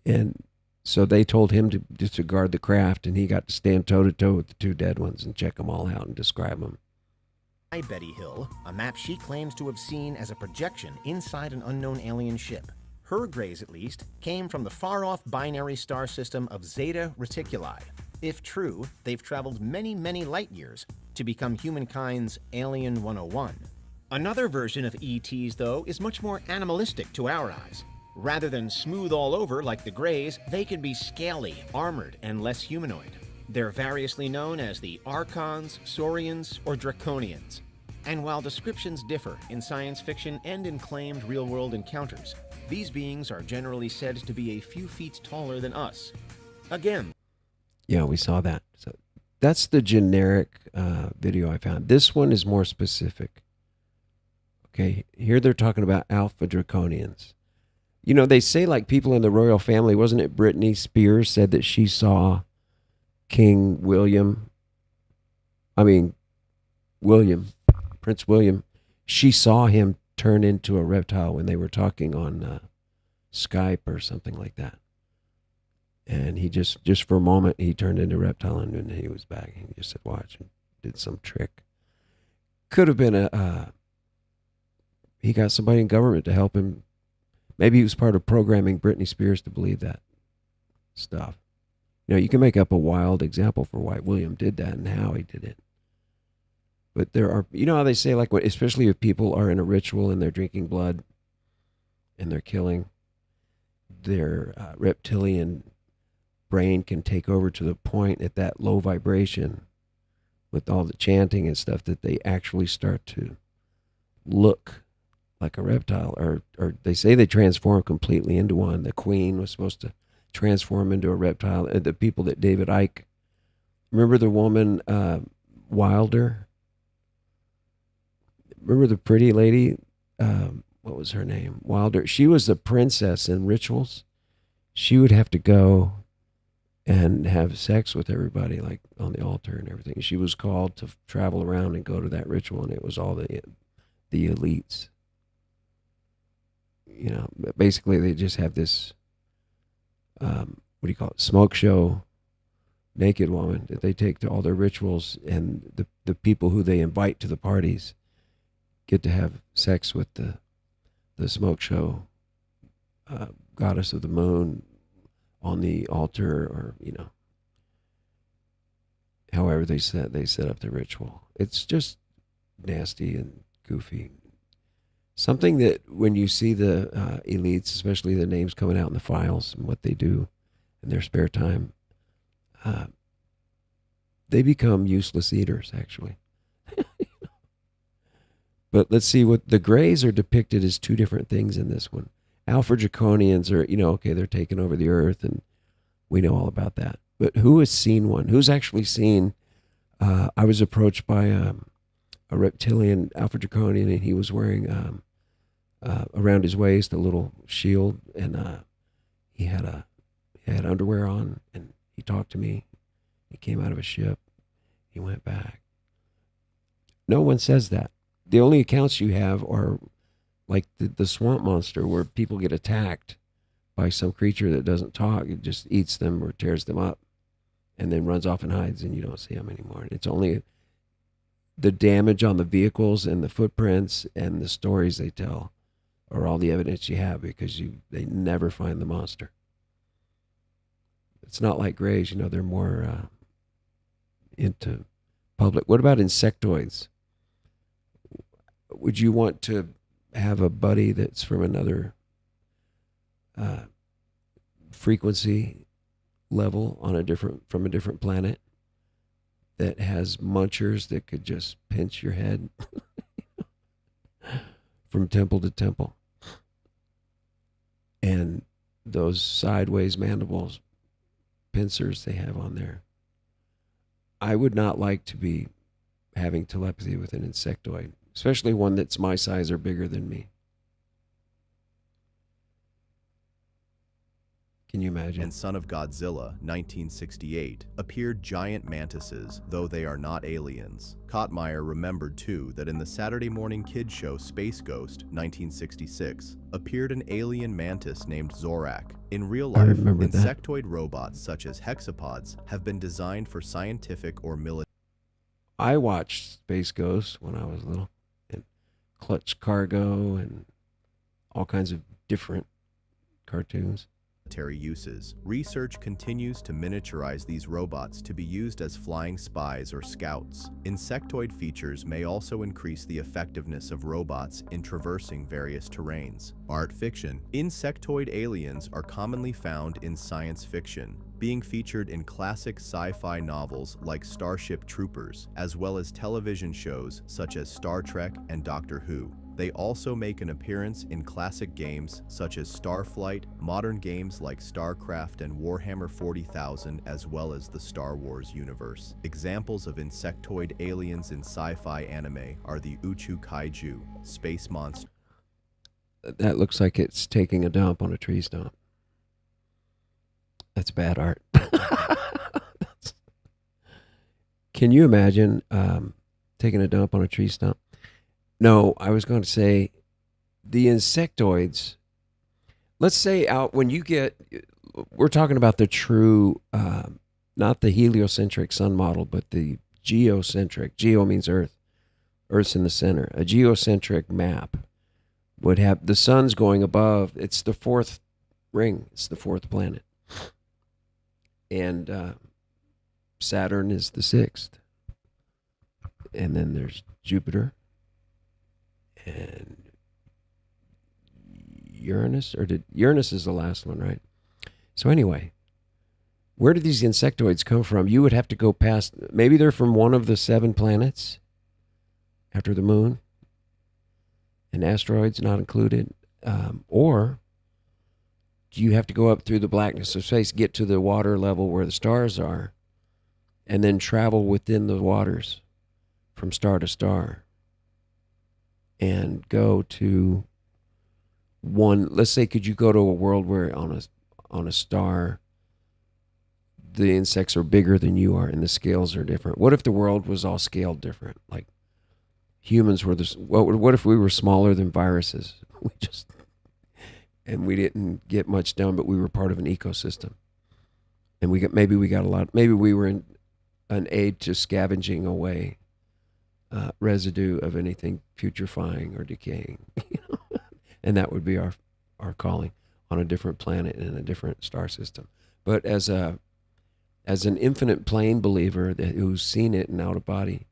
And so they told him to disregard the craft, and he got to stand toe-to-toe with the 2 dead ones and check them all out and describe them. By Betty Hill, a map she claims to have seen as a projection inside an unknown alien ship. Her grays, at least, came from the far-off binary star system of Zeta Reticuli. If true, they've traveled many, many light years to become humankind's Alien 101. Another version of ETs, though, is much more animalistic to our eyes. Rather than smooth all over like the Greys, they can be scaly, armored, and less humanoid. They're variously known as the Archons, Saurians, or Draconians. And while descriptions differ in science fiction and in claimed real-world encounters, these beings are generally said to be a few feet taller than us. Again. Yeah, we saw that. So that's the generic video I found. This one is more specific. Okay, here they're talking about Alpha Draconians. You know, they say like people in the royal family, wasn't it Britney Spears said that she saw King William, Prince William, she saw him turn into a reptile when they were talking on Skype or something like that. And he just for a moment, he turned into a reptile, and then he was back. He just said, watch, and did some trick. Could have been he got somebody in government to help him. Maybe he was part of programming Britney Spears to believe that stuff. You know, you can make up a wild example for why William did that and how he did it. But there are, you know how they say, like, especially if people are in a ritual and they're drinking blood and they're killing, their reptilian brain can take over to the point at that low vibration with all the chanting and stuff that they actually start to look like a reptile, or they say they transform completely into one. The Queen was supposed to transform into a reptile. The people that David Icke, remember the woman Wilder? Remember the pretty lady? What was her name? Wilder. She was the princess in rituals. She would have to go and have sex with everybody, like on the altar and everything. She was called to travel around and go to that ritual, and it was all the elites. You know, basically they just have this, what do you call it, smoke show, naked woman that they take to all their rituals, and the people who they invite to the parties get to have sex with the smoke show goddess of the moon on the altar, or, you know, however they set up the ritual. It's just nasty and goofy. Something that when you see the elites, especially the names coming out in the files and what they do in their spare time, they become useless eaters, actually. But let's see, what the Greys are depicted as two different things in this one. Alpha Draconians are, you know, okay, they're taking over the earth, and we know all about that. But who has seen one? Who's actually seen? I was approached by a reptilian Alpha Draconian, and he was wearing around his waist a little shield, and he had underwear on, and he talked to me. He came out of a ship. He went back. No one says that. The only accounts you have are like the swamp monster, where people get attacked by some creature that doesn't talk. It just eats them or tears them up and then runs off and hides, and you don't see them anymore. It's only the damage on the vehicles and the footprints and the stories they tell are all the evidence you have, because they never find the monster. It's not like Greys, you know, they're more into public. What about insectoids? Would you want to have a buddy that's from another frequency level from a different planet that has munchers that could just pinch your head from temple to temple, and those sideways mandibles, pincers they have on there? I would not like to be having telepathy with an insectoid, especially one that's my size or bigger than me. Can you imagine? And Son of Godzilla, 1968, appeared giant mantises, though they are not aliens. Kottmeyer remembered, too, that in the Saturday morning kids show Space Ghost, 1966, appeared an alien mantis named Zorak. In real life, insectoid robots such as hexapods have been designed for scientific or military. I watched Space Ghost when I was little, and Clutch Cargo and all kinds of different cartoons. Uses. Research continues to miniaturize these robots to be used as flying spies or scouts. Insectoid features may also increase the effectiveness of robots in traversing various terrains. Art fiction. Insectoid aliens are commonly found in science fiction, being featured in classic sci-fi novels like Starship Troopers, as well as television shows such as Star Trek and Doctor Who. They also make an appearance in classic games such as Starflight, modern games like StarCraft and Warhammer 40,000, as well as the Star Wars universe. Examples of insectoid aliens in sci-fi anime are the Uchu Kaiju, space monster. That looks like it's taking a dump on a tree stump. That's bad art. Can you imagine taking a dump on a tree stump? No, I was going to say the insectoids. Let's say out when you get, we're talking about the true, not the heliocentric sun model, but the geocentric. Geo means Earth. Earth's in the center. A geocentric map would have the sun's going above. It's the fourth ring. It's the fourth planet. And Saturn is the sixth. And then there's Jupiter and Uranus. Uranus is the last one, right? So anyway, where do these insectoids come from? You would have to go past, maybe they're from one of the 7 planets after the moon, and asteroids not included. Or do you have to go up through the blackness of space, get to the water level where the stars are, and then travel within the waters from star to star and go to one, let's say, could you go to a world where on a star the insects are bigger than you are and the scales are different? What if the world was all scaled different? Like humans were what if we were smaller than viruses? And we didn't get much done, but we were part of an ecosystem. And maybe we were an aid to scavenging away residue of anything putrefying or decaying. And that would be our calling on a different planet in a different star system. But as an infinite plane believer who's seen it in out of body,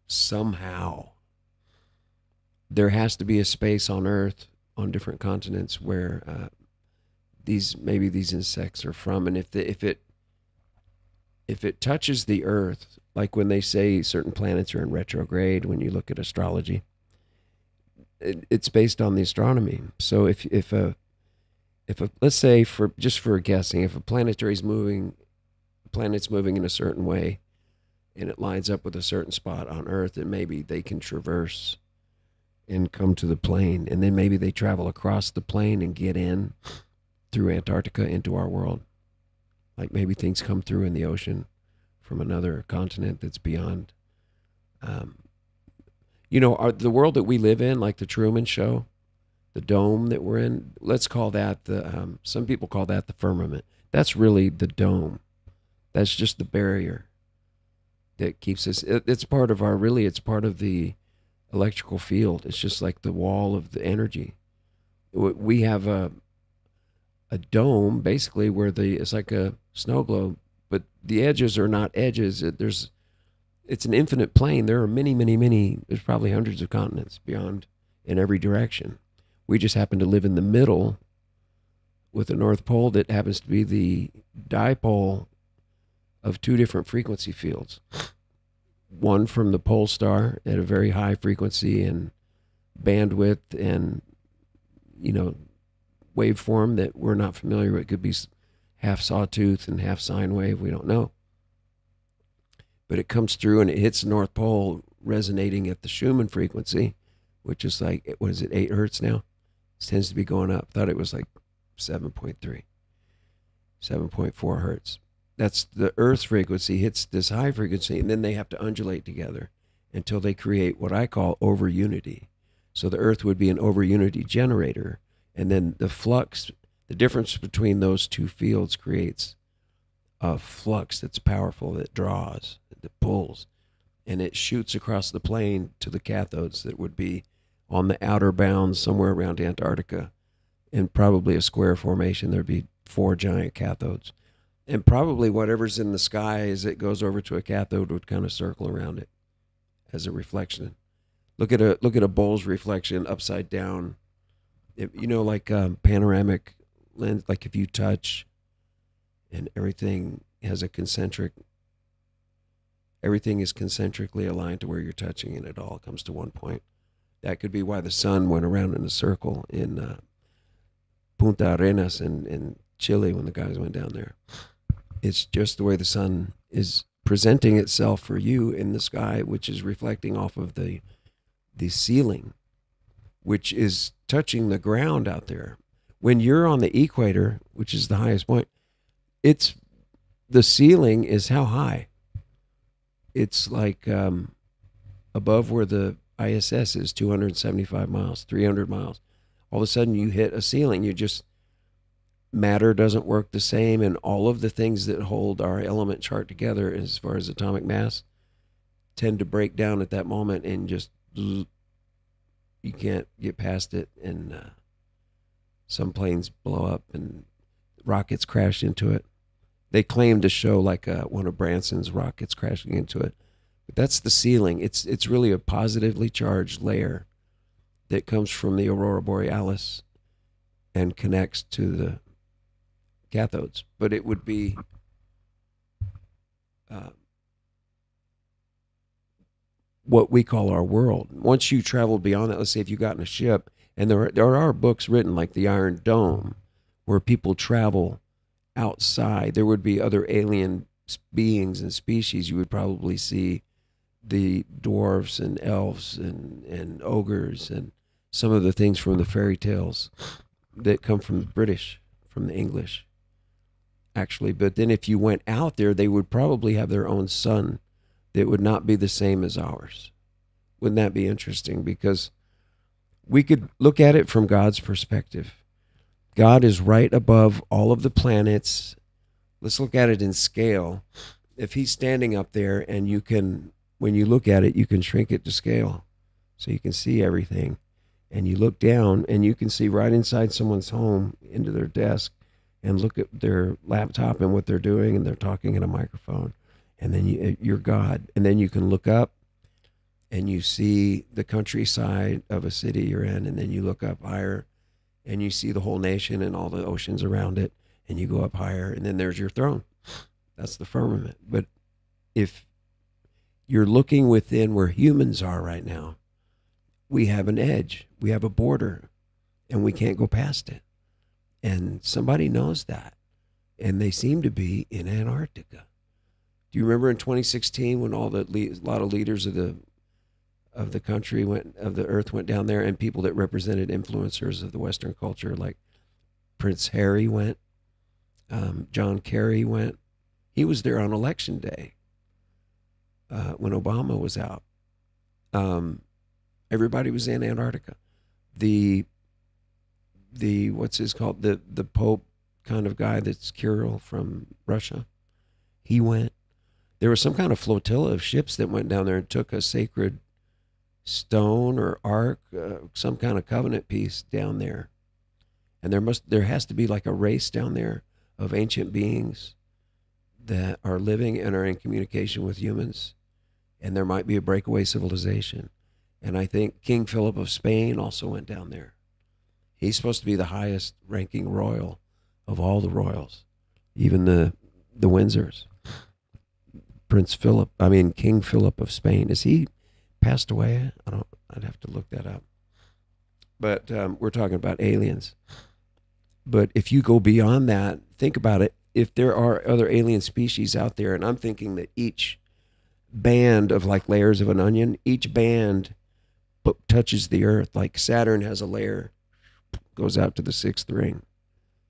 somehow there has to be a space on Earth on different continents where these insects are from. And if it touches the Earth, like when they say certain planets are in retrograde, when you look at astrology, it's based on the astronomy. So if let's say, for guessing, if a planet's moving in a certain way and it lines up with a certain spot on Earth, and maybe they can traverse and come to the plane, and then maybe they travel across the plane and get in through Antarctica into our world. Like maybe things come through in the ocean from another continent that's beyond. The world that we live in, like the Truman Show, the dome that we're in, let's call that some people call that the firmament. That's really the dome. That's just the barrier that keeps us. It's part of the electrical field. It's just like the wall of the energy. We have a dome basically where it's like a snow globe, but the edges are not edges. It's an infinite plane. There are many, there's probably hundreds of continents beyond in every direction. We just happen to live in the middle with the North Pole that happens to be the dipole of 2 different frequency fields. One from the pole star at a very high frequency and bandwidth and, waveform that we're not familiar with. It could be half sawtooth and half sine wave. We don't know. But it comes through and it hits the North Pole resonating at the Schumann frequency, which is like, 8 hertz now? It tends to be going up. Thought it was like 7.3, 7.4 hertz. That's the Earth's frequency hits this high frequency, and then they have to undulate together until they create what I call over unity. So the Earth would be an over unity generator, and then the flux, the difference between those 2 fields creates a flux that's powerful, that draws, that pulls, and it shoots across the plane to the cathodes that would be on the outer bounds somewhere around Antarctica. In probably a square formation, there'd be 4 giant cathodes. And probably whatever's in the sky as it goes over to a cathode would kind of circle around it as a reflection. Look at a bowl's reflection upside down. Like panoramic lens, like if you touch and everything is concentrically aligned to where you're touching, and it all comes to one point. That could be why the sun went around in a circle in Punta Arenas in Chile when the guys went down there. It's just the way the sun is presenting itself for you in the sky, which is reflecting off of the ceiling, which is touching the ground out there. When you're on the equator, which is the highest point, the ceiling is how high? It's like above where the ISS is, 275 miles, 300 miles. All of a sudden you hit a ceiling. matter doesn't work the same, and all of the things that hold our element chart together as far as atomic mass tend to break down at that moment, and just you can't get past it, and some planes blow up and rockets crash into it. They claim to show like one of Branson's rockets crashing into it, but that's the ceiling. It's really a positively charged layer that comes from the aurora borealis and connects to the cathodes. But it would be what we call our world. Once you travel beyond that, let's say if you got in a ship, and there are books written like the Iron Dome, where people travel outside, there would be other alien beings and species. You would probably see the dwarves and elves and ogres and some of the things from the fairy tales that come from the British, from the English, actually. But then if you went out there, they would probably have their own sun that would not be the same as ours. Wouldn't that be interesting? Because we could look at it from God's perspective. God is right above all of the planets. Let's look at it in scale. If he's standing up there, and you can, when you look at it, you can shrink it to scale so you can see everything. And you look down and you can see right inside someone's home into their desk and look at their laptop and what they're doing, and they're talking in a microphone. And then you're God. And then you can look up and you see the countryside of a city you're in, and then you look up higher and you see the whole nation and all the oceans around it, and you go up higher, and then there's your throne. That's the firmament. But if you're looking within where humans are right now, we have an edge, we have a border, and we can't go past it. And somebody knows that, and they seem to be in Antarctica. Do you remember in 2016 when a lot of leaders of the country of the earth went down there, and people that represented influencers of the Western culture, like Prince Harry went, John Kerry went. He was there on election day when Obama was out. Everybody was in Antarctica. The what's his called, the Pope kind of guy that's Kirill from Russia, he went. There was some kind of flotilla of ships that went down there and took a sacred stone or ark, some kind of covenant piece down there. And there has to be like a race down there of ancient beings that are living and are in communication with humans. And there might be a breakaway civilization. And I think King Philip of Spain also went down there. He's supposed to be the highest ranking royal of all the royals, even the Windsors. King Philip of Spain. Is he passed away? I'd have to look that up. But we're talking about aliens. But if you go beyond that, think about it. If there are other alien species out there, and I'm thinking that each band of like layers of an onion, each band touches the earth. Like Saturn has a layer, goes out to the sixth ring,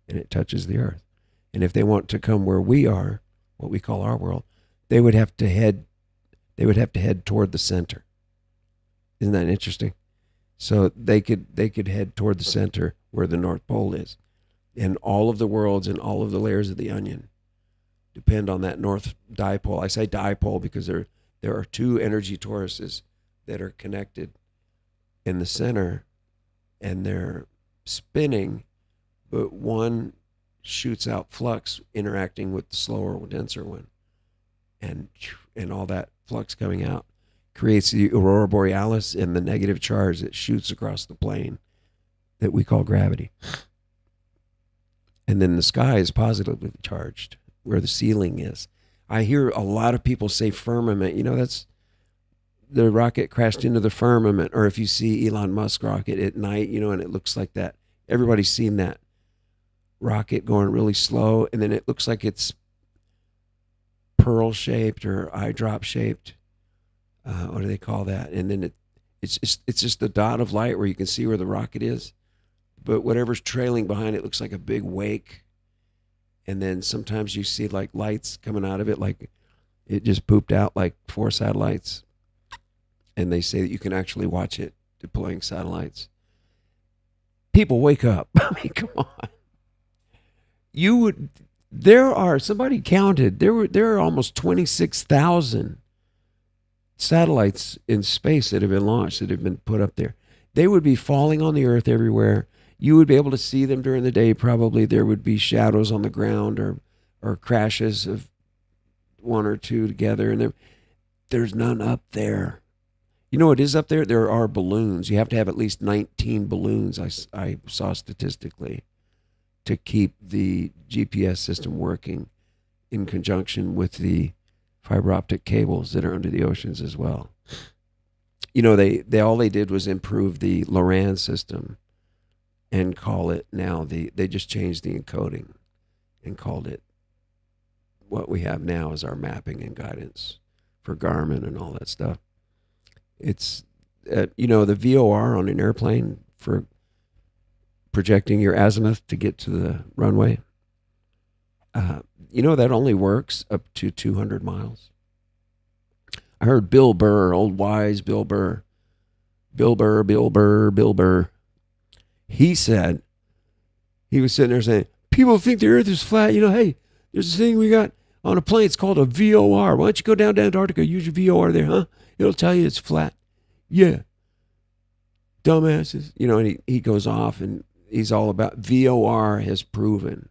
and it touches the earth. And if they want to come where we are, what we call our world, they would have to head toward the center. Isn't that interesting? So they could head toward the center where the North Pole is. And all of the worlds and all of the layers of the onion depend on that north dipole. I say dipole because there are two energy toruses that are connected in the center, and they're spinning, but one shoots out flux interacting with the slower, denser one. And all that flux coming out creates the aurora borealis and the negative charge that shoots across the plane that we call gravity. And then the sky is positively charged, where the ceiling is. I hear a lot of people say firmament. That's the rocket crashed into the firmament. Or if you see Elon Musk rocket at night, and it looks like that. Everybody's seen that rocket going really slow, and then it looks like it's pearl shaped or eye drop shaped. What do they call that? And then it's just the dot of light where you can see where the rocket is. But whatever's trailing behind it looks like a big wake. And then sometimes you see like lights coming out of it, like it just pooped out like 4 satellites. And they say that you can actually watch it deploying satellites. People, wake up. I mean, come on. somebody counted, there are almost 26,000 satellites in space that have been launched, that have been put up there. They would be falling on the Earth everywhere. You would be able to see them during the day. Probably there would be shadows on the ground, or crashes of one or two together. And there's none up there. You know what is up there? There are balloons. You have to have at least 19 balloons, I saw statistically, to keep the GPS system working in conjunction with the fiber optic cables that are under the oceans as well. You know, they all they did was improve the LORAN system and call it now they just changed the encoding and called it what we have now as our mapping and guidance for Garmin and all that stuff. It's you know, the VOR on an airplane for projecting your azimuth to get to the runway. You know, that only works up to 200 miles. I heard Bill Burr, old wise Bill Burr. He said, he was sitting there saying, people think the Earth is flat. You know, hey, there's this thing we got on a plane. It's called a VOR. Why don't you go down to Antarctica, use your VOR there, huh? It'll tell you it's flat. Yeah. Dumbasses. You know, and he goes off and he's all about VOR has proven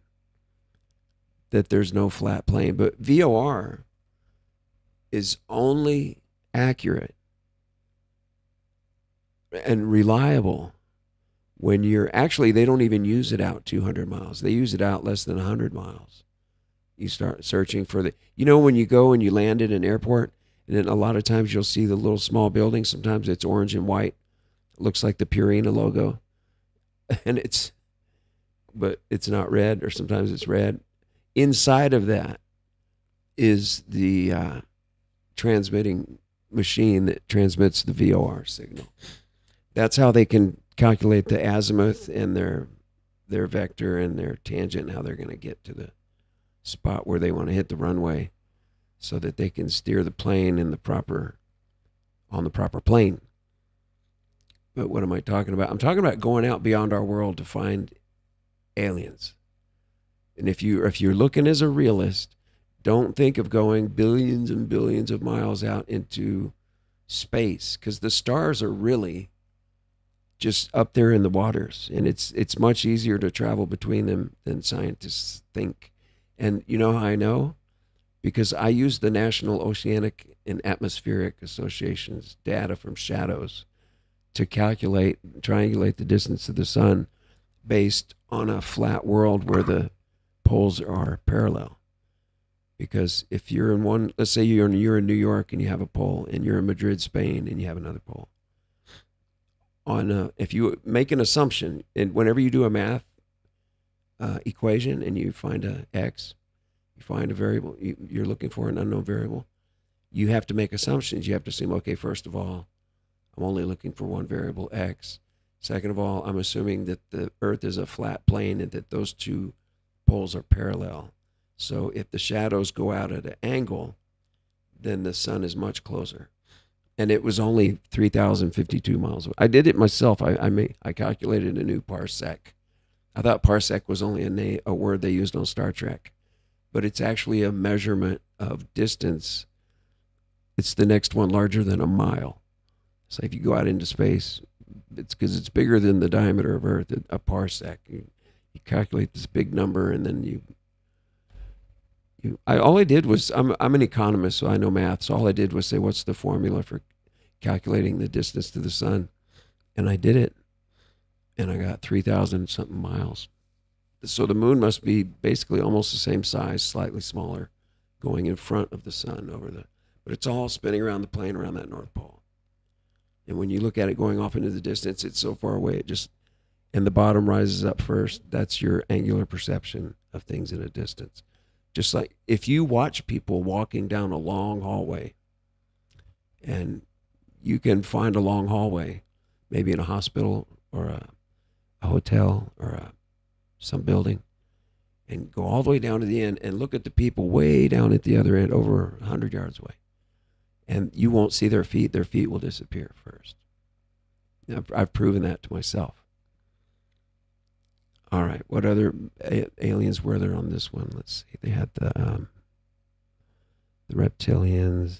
that there's no flat plane. But VOR is only accurate and reliable when you're actually, they don't even use it out 200 miles. They use it out less than 100 miles. You start searching for you know, when you go and you land at an airport, and then a lot of times you'll see the little small buildings. Sometimes it's orange and white. It looks like the Purina logo. And but it's not red, or sometimes it's red. Inside of that is the transmitting machine that transmits the VOR signal. That's how they can calculate the azimuth and their vector and their tangent, and how they're going to get to the spot where they want to hit the runway, so that they can steer the plane on the proper plane. But what am I talking about? I'm talking about going out beyond our world to find aliens. And if you're looking as a realist, don't think of going billions and billions of miles out into space, because the stars are really just up there in the waters, and it's much easier to travel between them than scientists think. And you know how I know? Because I use the National Oceanic and Atmospheric Association's data from shadows to triangulate the distance to the sun based on a flat world where the poles are parallel. Because if you're in one, let's say you're in New York and you have a pole, and you're in Madrid, Spain, and you have another pole. If you make an assumption, and whenever you do a math equation and you find a x, you find a variable, you're looking for an unknown variable, you have to make assumptions. You have to assume, okay, first of all, I'm only looking for one variable, x. Second of all, I'm assuming that the Earth is a flat plane and that those two poles are parallel. So if the shadows go out at an angle, then the sun is much closer. And it was only 3,052 miles away. I did it myself. I calculated a new parsec. I thought parsec was only a word they used on Star Trek, but it's actually a measurement of distance. It's the next one larger than a mile. So if you go out into space, it's because it's bigger than the diameter of Earth, a parsec. You calculate this big number, and then all I did was, I'm an economist, so I know math. So all I did was say, what's the formula for calculating the distance to the sun? And I did it. And I got 3,000 something miles. So the moon must be basically almost the same size, slightly smaller, going in front of the sun but it's all spinning around the plane around that North Pole. And when you look at it going off into the distance, it's so far away, and the bottom rises up first. That's your angular perception of things in a distance. Just like if you watch people walking down a long hallway, and you can find a long hallway, maybe in a hospital or a hotel or some building, and go all the way down to the end and look at the people way down at the other end, over 100 yards away. And you won't see their feet. Their feet will disappear first. Now, I've proven that to myself. All right. What other aliens were there on this one? Let's see. They had the reptilians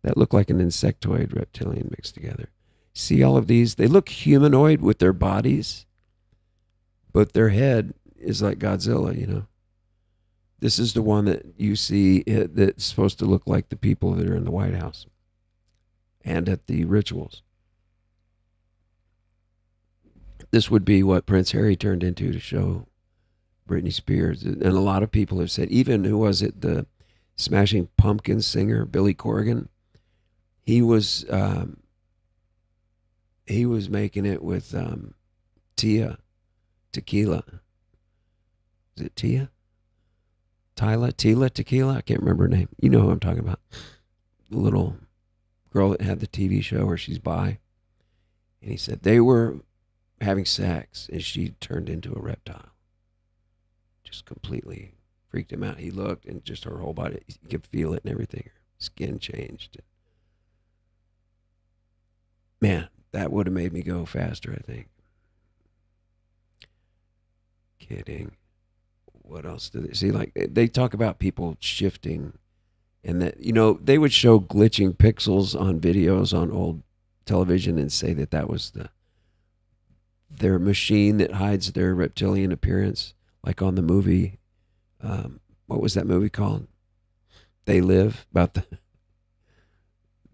that look like an insectoid reptilian mixed together. See all of these? They look humanoid with their bodies, but their head is like Godzilla, you know. This is the one that you see that's supposed to look like the people that are in the White House and at the rituals. This would be what Prince Harry turned into to show Britney Spears. And a lot of people have said, even who was it, the Smashing Pumpkins singer, Billy Corgan, he was making it with tequila. Is it Tila Tequila? I can't remember her name. You know who I'm talking about. The little girl that had the TV show where she's bi. And he said they were having sex and she turned into a reptile. Just completely freaked him out. He looked and just her whole body, you could feel it and everything. Her skin changed. Man, that would have made me go faster, I think. Kidding. What else do they see? Like, they talk about people shifting and that, you know, they would show glitching pixels on videos on old television and say that that was their machine that hides their reptilian appearance. Like on the movie, what was that movie called? They Live, about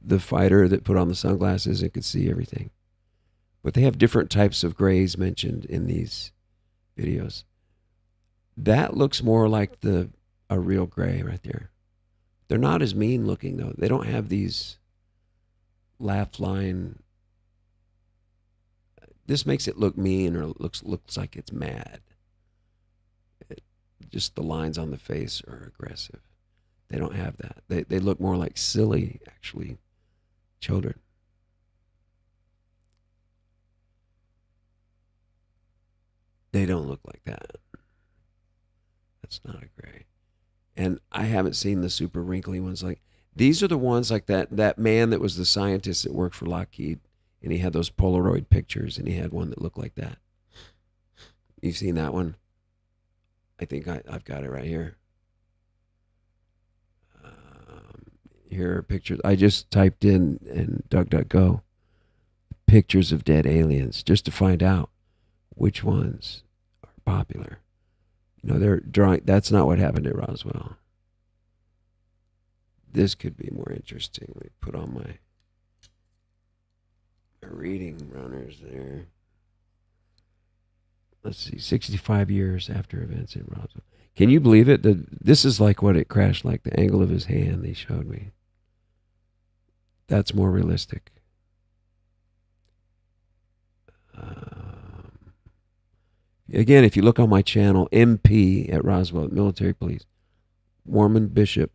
the fighter that put on the sunglasses and could see everything. But they have different types of grays mentioned in these videos. That looks more like a real gray right there. They're not as mean looking though. They don't have these laugh line. This makes it look mean, or looks like it's mad. Just the lines on the face are aggressive. They don't have that. They look more like silly, actually, children. They don't look like that. That's not a gray. And I haven't seen the super wrinkly ones. Like, these are the ones like that man that was the scientist that worked for Lockheed, and he had those Polaroid pictures, and he had one that looked like that. You've seen that one? I think I've got it right here. Here are pictures. I just typed in DuckDuckGo pictures of dead aliens just to find out which ones are popular. You know, they're drawing. That's not what happened at Roswell. This could be more interesting. Let me put on my reading runners there. Let's see, 65 years after events in Roswell. Can you believe it? This is like what it crashed like. The angle of his hand they showed me. That's more realistic. Again, if you look on my channel, MP at Roswell, military police, Mormon bishop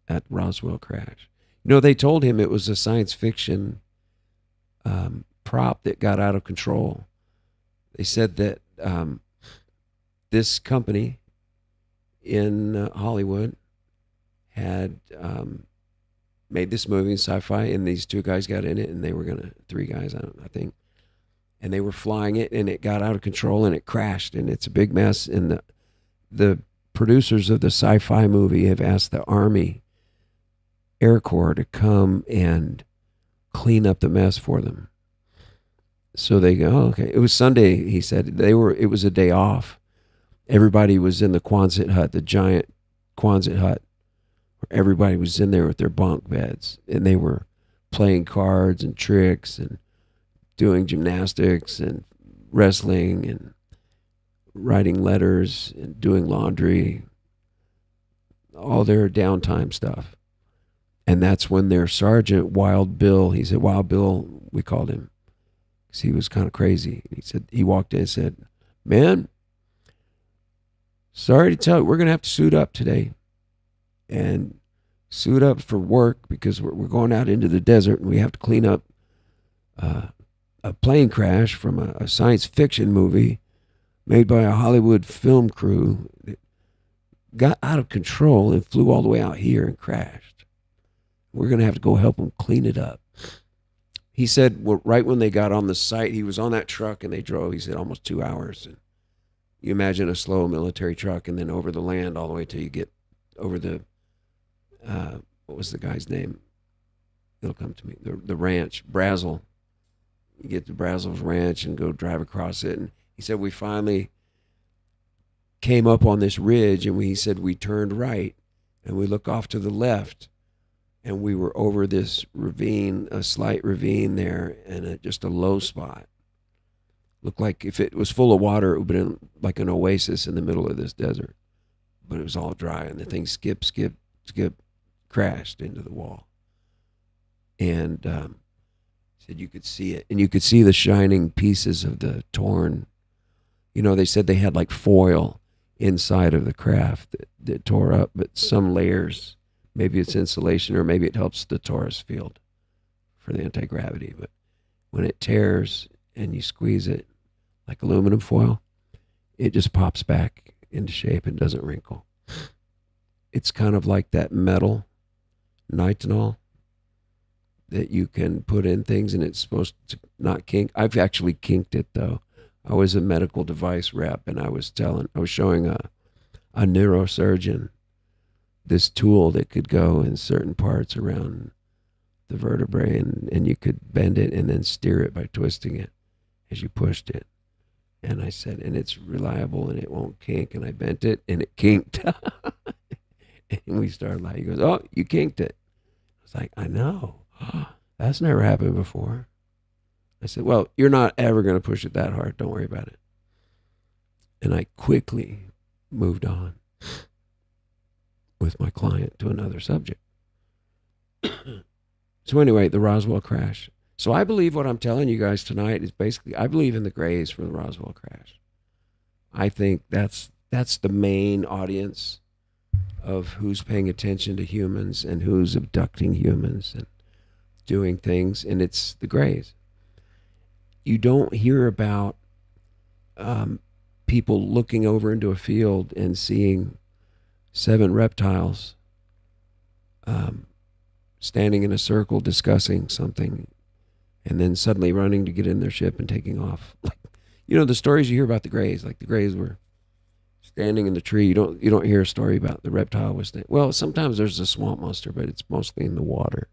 at Roswell crash. You know, they told him it was a science fiction prop that got out of control. They said that this company in Hollywood had made this movie in sci-fi, and these two guys got in it, and they were three guys, I think, and they were flying it, and it got out of control, and it crashed, and it's a big mess. And the producers of the sci-fi movie have asked the Army Air Corps to come and clean up the mess for them. So they go, oh, okay. It was Sunday, he said. It was a day off. Everybody was in the Quonset hut, the giant Quonset hut. Everybody was in there with their bunk beds, and they were playing cards and tricks and doing gymnastics and wrestling and writing letters and doing laundry, all their downtime stuff. And that's when their sergeant, Wild Bill, he said, Wild Bill, we called him, because he was kind of crazy. He said, he walked in and said, man, sorry to tell you, we're going to have to suit up today. And suit up for work, because we're going out into the desert, and we have to clean up a plane crash from a science fiction movie made by a Hollywood film crew that got out of control and flew all the way out here and crashed. We're going to have to go help them clean it up. he said, well, right when they got on the site, he was on that truck and they drove, he said, almost 2 hours. And you imagine a slow military truck and then over the land all the way till you get over the, what was the guy's name? It'll come to me. The ranch, Brazel. You get to Brazel's ranch and go drive across it. And he said, we finally came up on this ridge and he said, we turned right and we look off to the left and we were over this ravine, a slight ravine there, and just a low spot. Looked like if it was full of water, it would have been like an oasis in the middle of this desert. But it was all dry, and the thing skip, crashed into the wall. And said you could see it, and you could see the shining pieces of the torn. You know, they said they had like foil inside of the craft that tore up, but some layers, maybe it's insulation or maybe it helps the torus field for the anti-gravity. But when it tears and you squeeze it like aluminum foil, it just pops back into shape and doesn't wrinkle. It's kind of like that metal nitinol that you can put in things and it's supposed to not kink. I've actually kinked it though. I was a medical device rep and I was showing a neurosurgeon this tool that could go in certain parts around the vertebrae and you could bend it and then steer it by twisting it as you pushed it. And I said, and it's reliable and it won't kink. And I bent it and it kinked. And we started laughing. He goes, oh, you kinked it. I was like, I know. That's never happened before. I said, well, you're not ever going to push it that hard. Don't worry about it. And I quickly moved on with my client to another subject. So anyway, the Roswell crash. So I believe what I'm telling you guys tonight is basically, I believe in the grays from the Roswell crash. I think that's the main audience of who's paying attention to humans and who's abducting humans and doing things, and it's the grays. You don't hear about people looking over into a field and seeing 7 reptiles standing in a circle discussing something and then suddenly running to get in their ship and taking off. Like, you know, the stories you hear about the grays, like the grays were standing in the tree. You don't hear a story about the reptile was standing. Well, sometimes there's a swamp monster, but it's mostly in the water.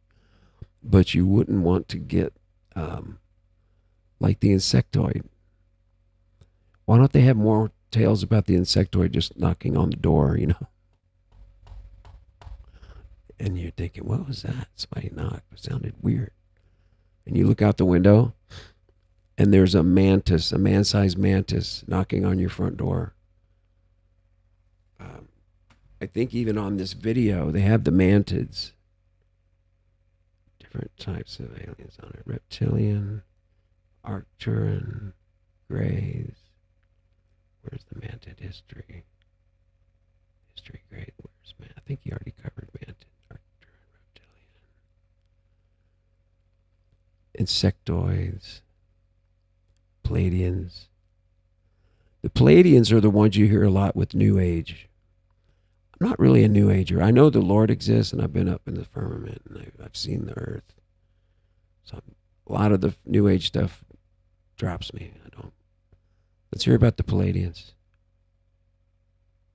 But you wouldn't want to get like the insectoid. Why don't they have more tales about the insectoid just knocking on the door, you know? And you're thinking, what was that? Somebody knocked. It sounded weird. And you look out the window, and there's a mantis, a man-sized mantis, knocking on your front door. I think even on this video, they have the mantids. Different types of aliens on it. Reptilian, Arcturan, grays. Where's the mantid history? History gray. Where's man? I think he already covered mantid, Arcturan, reptilian. Insectoids. Palladians. The Palladians are the ones you hear a lot with New Age. I'm not really a New Ager. I know the Lord exists, and I've been up in the firmament, and I've seen the earth. So a lot of the New Age stuff drops me. I don't. Let's hear about the Palladians.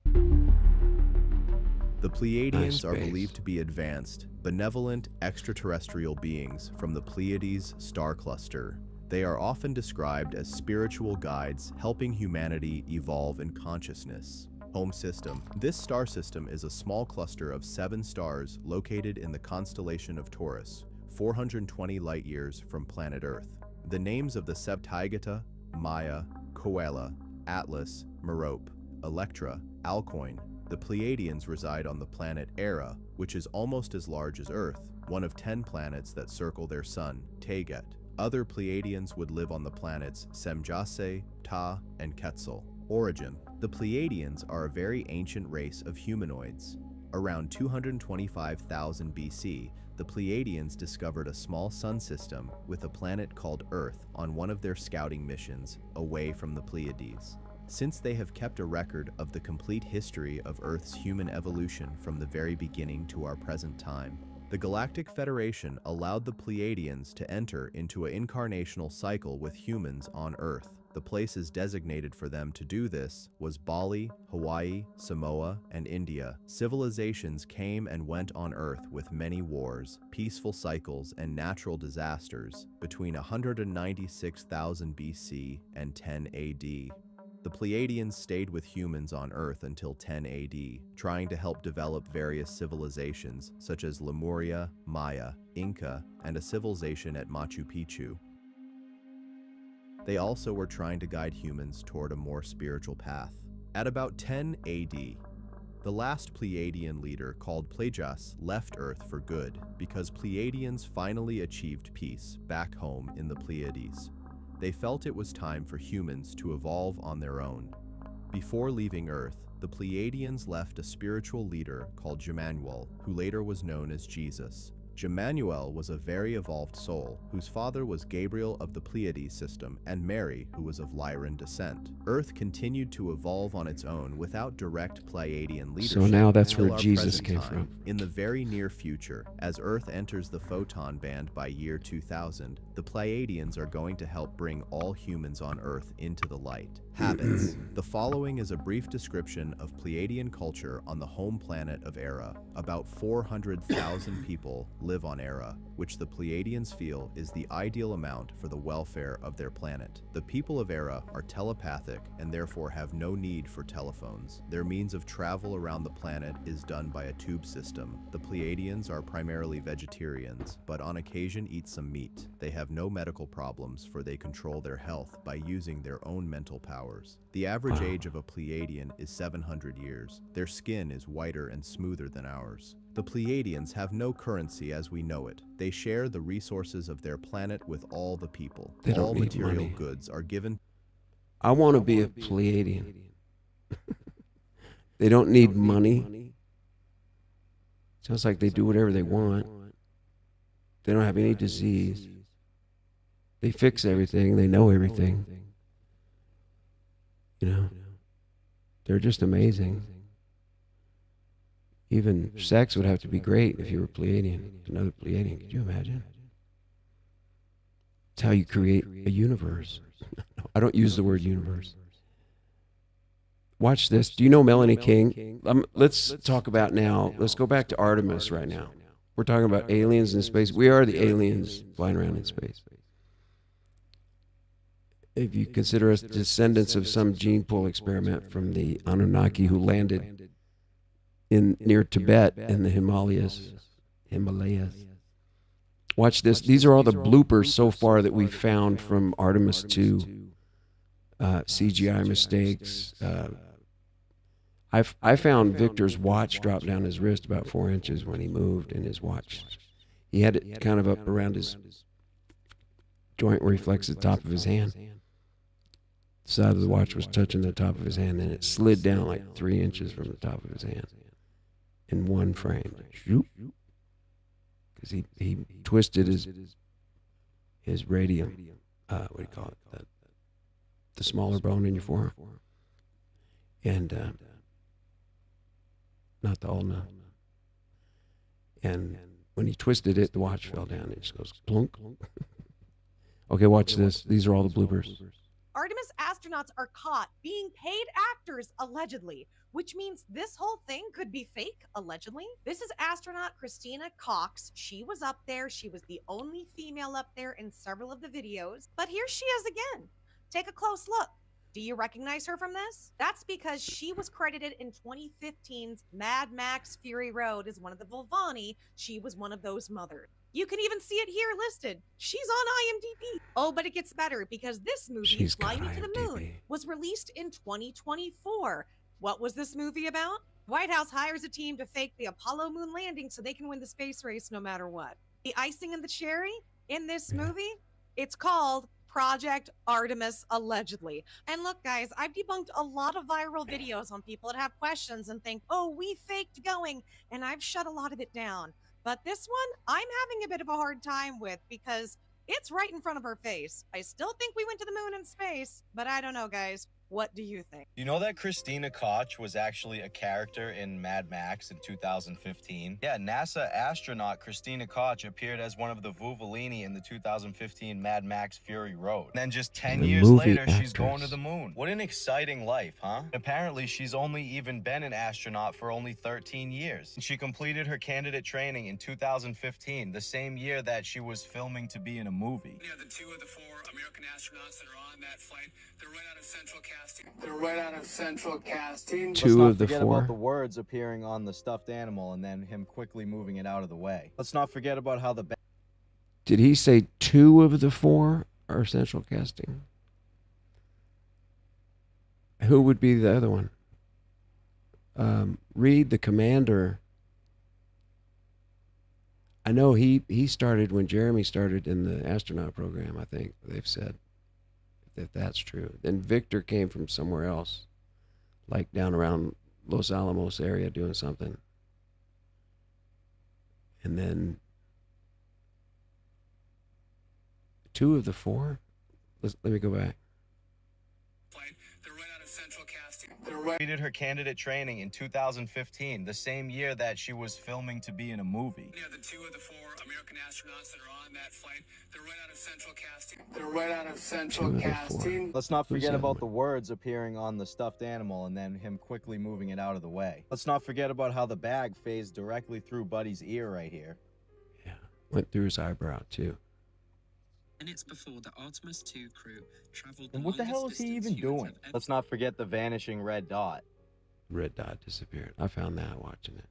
The Pleiadians are believed to be advanced, benevolent extraterrestrial beings from the Pleiades star cluster. They are often described as spiritual guides helping humanity evolve in consciousness. Home system. This star system is a small cluster of 7 stars located in the constellation of Taurus, 420 light years from planet Earth. The names of the Septaegeta, Maya, Coela, Atlas, Merope, Electra, Alcuin. The Pleiadians reside on the planet Era, which is almost as large as Earth, one of 10 planets that circle their sun, Taygete. Other Pleiadians would live on the planets Semjase, Ta, and Quetzal. Origin. The Pleiadians are a very ancient race of humanoids. Around 225,000 BC, the Pleiadians discovered a small sun system with a planet called Earth on one of their scouting missions away from the Pleiades. Since they have kept a record of the complete history of Earth's human evolution from the very beginning to our present time, The Galactic Federation allowed the Pleiadians to enter into an incarnational cycle with humans on Earth. The places designated for them to do this was Bali, Hawaii, Samoa, and India. Civilizations came and went on Earth with many wars, peaceful cycles, and natural disasters between 196,000 BC and 10 AD. The Pleiadians stayed with humans on Earth until 10 AD, trying to help develop various civilizations such as Lemuria, Maya, Inca, and a civilization at Machu Picchu. They also were trying to guide humans toward a more spiritual path. At about 10 AD, the last Pleiadian leader, called Plagias, left Earth for good because Pleiadians finally achieved peace back home in the Pleiades. They felt it was time for humans to evolve on their own. Before leaving Earth, the Pleiadians left a spiritual leader called Jemanuel, who later was known as Jesus. Jemanuel was a very evolved soul, whose father was Gabriel of the Pleiades system and Mary, who was of Lyran descent. Earth continued to evolve on its own without direct Pleiadian leadership. So now that's until where our Jesus present came time. from. In the very near future, as Earth enters the photon band by year 2000, the Pleiadians are going to help bring all humans on Earth into the light. Habits. The following is a brief description of Pleiadian culture on the home planet of Era. About 400,000 people live on Era, which the Pleiadians feel is the ideal amount for the welfare of their planet. The people of Era are telepathic and therefore have no need for telephones. Their means of travel around the planet is done by a tube system. The Pleiadians are primarily vegetarians, but on occasion eat some meat. They have no medical problems, for they control their health by using their own mental powers. The average age of a Pleiadian is 700 years. Their skin is whiter and smoother than ours. The Pleiadians have no currency as we know it. They share the resources of their planet with all the people. They don't All need material money. goods are given. I want to be a Pleiadian. They don't need money. Sounds like they do whatever they want. They don't have any disease. They fix everything. They know everything. You know, they're just amazing. Even sex would have to be great if you were Pleiadian. Another Pleiadian, could you imagine? It's how you create a universe. I don't use the word universe. Watch this. Do you know Melanie King? Let's talk about now. Let's go back to Artemis right now. We're talking about aliens in space. We are the aliens flying around in space. If you consider us descendants of some gene pool experiment from the Anunnaki who landed near Tibet in the Himalayas. Watch this. These are all the bloopers so far that we've found from Artemis 2. CGI mistakes. I found Victor's watch drop down his wrist about 4 inches when he moved, and his watch, he had it kind of up around his joint where he flexed the top of his hand. The side of the watch was touching the top of his hand, and it slid down like 3 inches from the top of his hand in one frame. Because he twisted his radium, what do you call it? The smaller bone in your forearm. And not the ulna. And when he twisted it, the watch fell down. It just goes plunk. Okay, watch this. These are all the bloopers. Artemis astronauts are caught being paid actors, allegedly, which means this whole thing could be fake, allegedly. This is astronaut Christina Cox. She was up there. She was the only female up there in several of the videos. But here she is again. Take a close look. Do you recognize her from this? That's because she was credited in 2015's Mad Max Fury Road as one of the Volvani. She was one of those mothers. You can even see it here listed. She's on IMDb. Oh, but it gets better because this movie, Fly Me to the Moon, was released in 2024. What was this movie about? White House hires a team to fake the Apollo moon landing so they can win the space race no matter what. The icing and the cherry in this movie, it's called Project Artemis, allegedly. And look, guys, I've debunked a lot of viral videos on people that have questions and think, oh, we faked going, and I've shut a lot of it down. But this one, I'm having a bit of a hard time with because it's right in front of our face. I still think we went to the moon in space, but I don't know, guys. What do you think? You know that Christina Koch was actually a character in Mad Max in 2015? Yeah, NASA astronaut Christina Koch appeared as one of the Vuvolini in the 2015 Mad Max Fury Road. And then just 10 The years movie later, she's going to actress. the moon. What an exciting life, huh? Apparently, she's only even been an astronaut for only 13 years. She completed her candidate training in 2015, the same year that she was filming to be in a movie. Yeah, the 2 of the 4 American astronauts that are on that flight, they're right out of central casting. They're right out of central casting. Two of the Let's not forget four. about the words appearing on the stuffed animal and then him quickly moving it out of the way. Let's not forget about how the Did he say 2 of the 4 are central casting? Who would be the other one? Reed, the commander. I know he started when Jeremy started in the astronaut program, I think they've said, if that's true. Then Victor came from somewhere else, like down around Los Alamos area doing something. And then 2 of the 4? Let me go back. They're right out of central casting. completed her candidate training in 2015, the same year that she was filming to be in a movie. Yeah, the 2 of the 4 American astronauts that are on that flight, they're right out of central casting. They're right out of central casting. Let's not Who's forget the about other the words appearing on the stuffed animal and then him quickly moving it out of the way. Let's not forget about how the bag phased directly through Buddy's ear right here. Went through his eyebrow too. Minutes before the Artemis 2 crew traveled the And what the hell is he even doing? Let's not forget the vanishing red dot. Red dot disappeared. I found that watching it.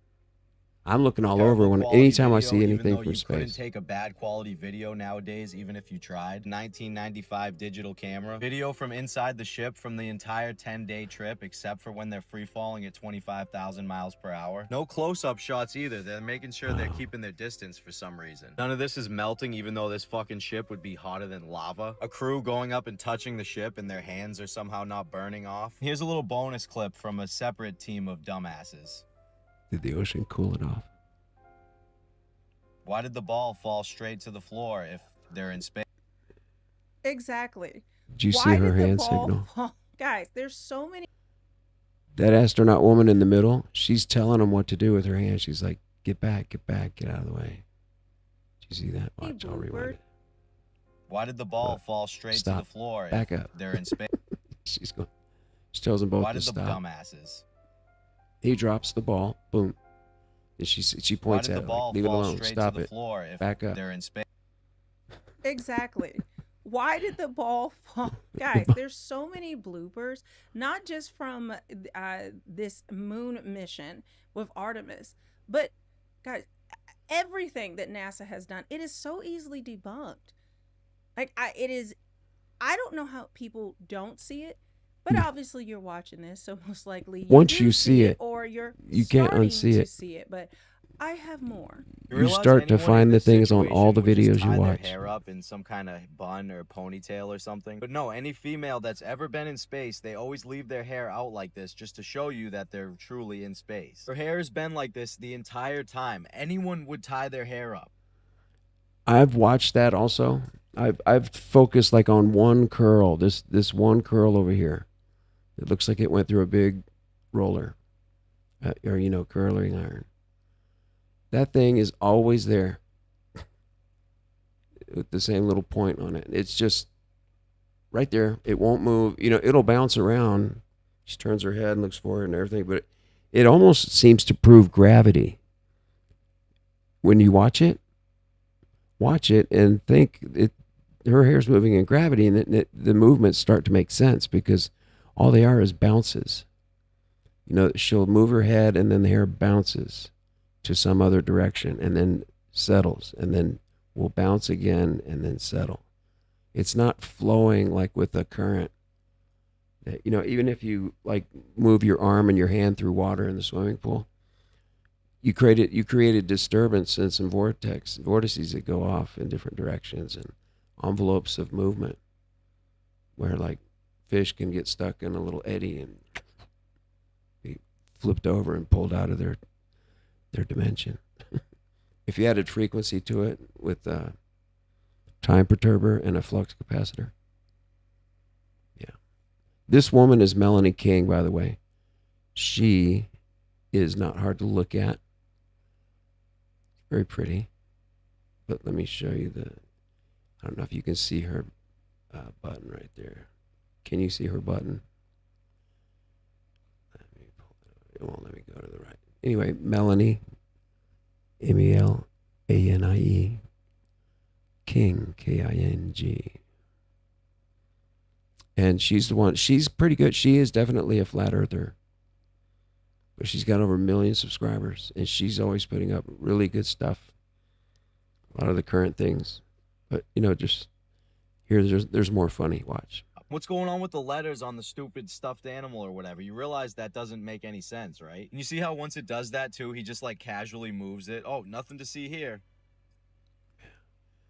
I'm looking all Terrible over when quality anytime I video, see even anything though from you couldn't space. take a bad quality video nowadays, even if you tried. 1995 digital camera. Video from inside the ship from the entire 10-day trip, except for when they're free falling at 25,000 miles per hour. No close-up shots either. They're making sure they're keeping their distance for some reason. None of this is melting, even though this fucking ship would be hotter than lava. A crew going up and touching the ship and their hands are somehow not burning off. Here's a little bonus clip from a separate team of dumbasses. Did the ocean cool it off? Why did the ball fall straight to the floor if they're in space? Exactly. Did you Why see her did the hand ball signal? fall- Guys, there's so many. That astronaut woman in the middle, she's telling him what to do with her hand. She's like, get back, get out of the way. Did you see that? Watch, I'll rewind it. Why did the ball fall straight to Stop. the floor Back if up. they're in space? She tells them both Why to did the stop. dumbasses? He drops the ball. Boom. And she Why points did at the it. ball Like, leave it fall alone. straight Stop to the it. floor if Back up. they're in space? Exactly. Why did the ball fall? Guys, there's so many bloopers, not just from this moon mission with Artemis, but guys, everything that NASA has done, it is so easily debunked. Like, I don't know how people don't see it, but obviously you're watching this, so most likely Once do you see it, or you're you can't starting unsee to it. see it, but I have more. You start to find the things on all the videos you Tie their watch. hair up in some kind of bun or ponytail or something. But no, any female that's ever been in space, they always leave their hair out like this just to show you that they're truly in space. Her hair has been like this the entire time. Anyone would tie their hair up. I've watched that also. I've focused like on one curl, this one curl over here. It looks like it went through a big roller, or curling iron. That thing is always there with the same little point on it. It's just right there. It won't move. It'll bounce around. She turns her head and looks forward and everything, but it almost seems to prove gravity. When you watch it and think her hair's moving in gravity, and the movements start to make sense because all they are is bounces. She'll move her head and then the hair bounces to some other direction and then settles and then will bounce again and then settle. It's not flowing like with a current. Even if you like move your arm and your hand through water in the swimming pool, you created disturbance and some vortices that go off in different directions and envelopes of movement where like fish can get stuck in a little eddy and be flipped over and pulled out of their dimension. If you added frequency to it with a time perturber and a flux capacitor, yeah. This woman is Melanie King, by the way. She is not hard to look at. Very pretty. But let me show you I don't know if you can see her button right there. Can you see her button? It won't let me go to the right. Anyway, Melanie, Melanie King, King. And she's the one, she's pretty good. She is definitely a flat earther. But she's got over 1 million subscribers, and she's always putting up really good stuff. A lot of the current things. But, just there's more funny. Watch. What's going on with the letters on the stupid stuffed animal or whatever? You realize that doesn't make any sense, right? And you see how once it does that too, he just like casually moves it. Oh, nothing to see here.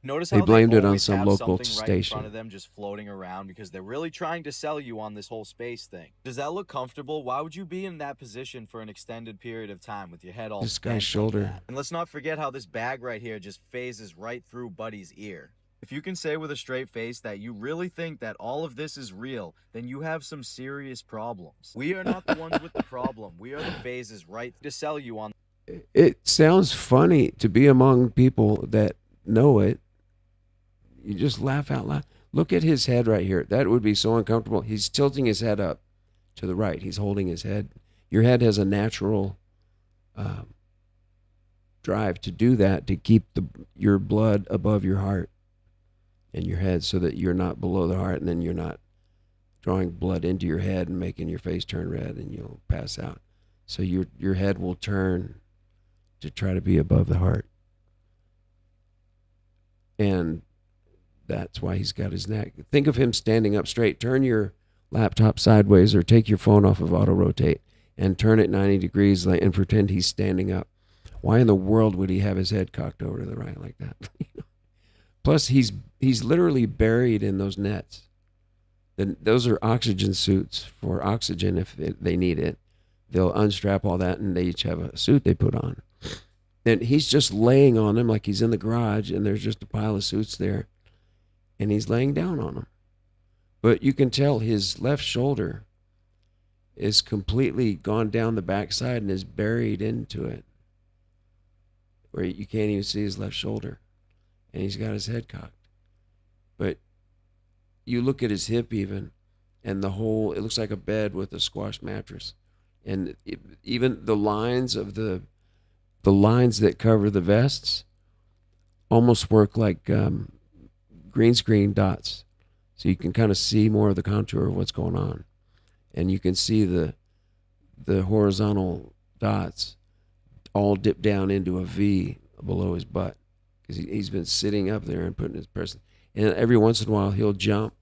Notice how They blamed it on always some have local something right in station. front of them just floating around because they're really trying to sell you on this whole space thing. Does that look comfortable? Why would you be in that position for an extended period of time with your head all This bent guy's like shoulder. that? And let's not forget how this bag right here just phases right through Buddy's ear. If you can say with a straight face that you really think that all of this is real, then you have some serious problems. We are not the ones with the problem. We are the phases right to sell you on. It sounds funny to be among people that know it. You just laugh out loud. Look at his head right here. That would be so uncomfortable. He's tilting his head up to the right. He's holding his head. Your head has a natural drive to do that, to keep your blood above your heart and your head, so that you're not below the heart, and then you're not drawing blood into your head and making your face turn red and you'll pass out. So your head will turn to try to be above the heart. And that's why he's got his neck. Think of him standing up straight. Turn your laptop sideways or take your phone off of auto rotate and turn it 90 degrees and pretend he's standing up. Why in the world would he have his head cocked over to the right like that? Plus, he's literally buried in those nets. Those are oxygen suits for oxygen if they need it. They'll unstrap all that, and they each have a suit they put on. And he's just laying on them like he's in the garage, and there's just a pile of suits there, and he's laying down on them. But you can tell his left shoulder is completely gone down the backside and is buried into it, where you can't even see his left shoulder. And he's got his head cocked. But you look at his hip even, and it looks like a bed with a squash mattress. And even the lines of the lines that cover the vests almost work like green screen dots. So you can kind of see more of the contour of what's going on. And you can see the horizontal dots all dip down into a V below his butt. Because he's been sitting up there and putting his person. And every once in a while, he'll jump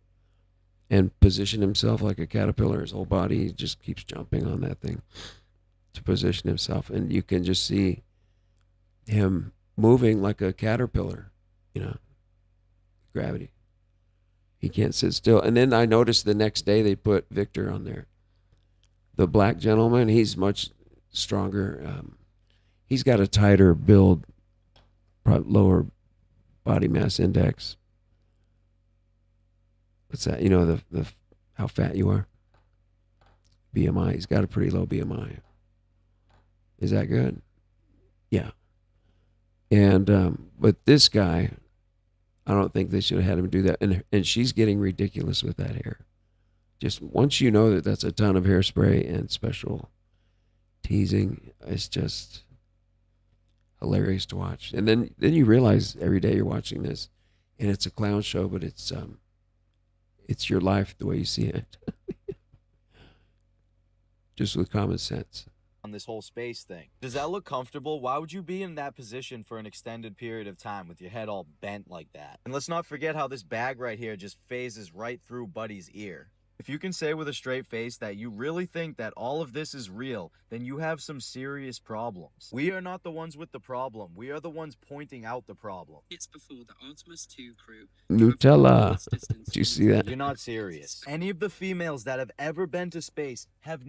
and position himself like a caterpillar. His whole body just keeps jumping on that thing to position himself. And you can just see him moving like a caterpillar, gravity. He can't sit still. And then I noticed the next day they put Victor on there. The black gentleman, he's much stronger. He's got a tighter build, probably lower body mass index. What's that? The how fat you are. BMI. He's got a pretty low BMI. Is that good? Yeah. And but this guy, I don't think they should have had him do that. And she's getting ridiculous with that hair. Just once you know that that's a ton of hairspray and special teasing, it's just hilarious to watch. And then you realize every day you're watching this, and it's a clown show, but it's your life the way you see it. Just with common sense. On this whole space thing. Does that look comfortable? Why would you be in that position for an extended period of time with your head all bent like that? And let's not forget how this bag right here just phases right through Buddy's ear. If you can say with a straight face that you really think that all of this is real, then you have some serious problems. We are not the ones with the problem. We are the ones pointing out the problem. It's before the Artemis 2 crew. Nutella. Did you see that? You're not serious. Any of the females that have ever been to space have...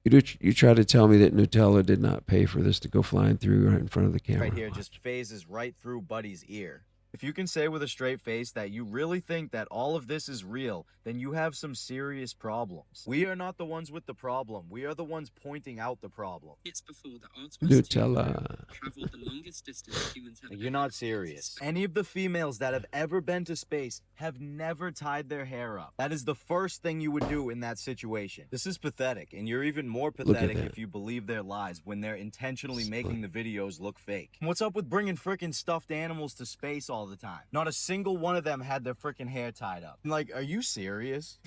You try to tell me that Nutella did not pay for this to go flying through right in front of the camera. Right here just phases right through Buddy's ear. If you can say with a straight face that you really think that all of this is real, then you have some serious problems. We are not the ones with the problem. We are the ones pointing out the problem. It's before the Artemis 2 Nutella. traveled the longest distance humans have You're ever not been to serious. space. Any of the females that have ever been to space have never tied their hair up. That is the first thing you would do in that situation. This is pathetic, and you're even more pathetic that. if you believe their lies when they're intentionally making the videos look fake. What's up with bringing frickin' stuffed animals to space all the time? Not a single one of them had their frickin' hair tied up. Like, are you serious?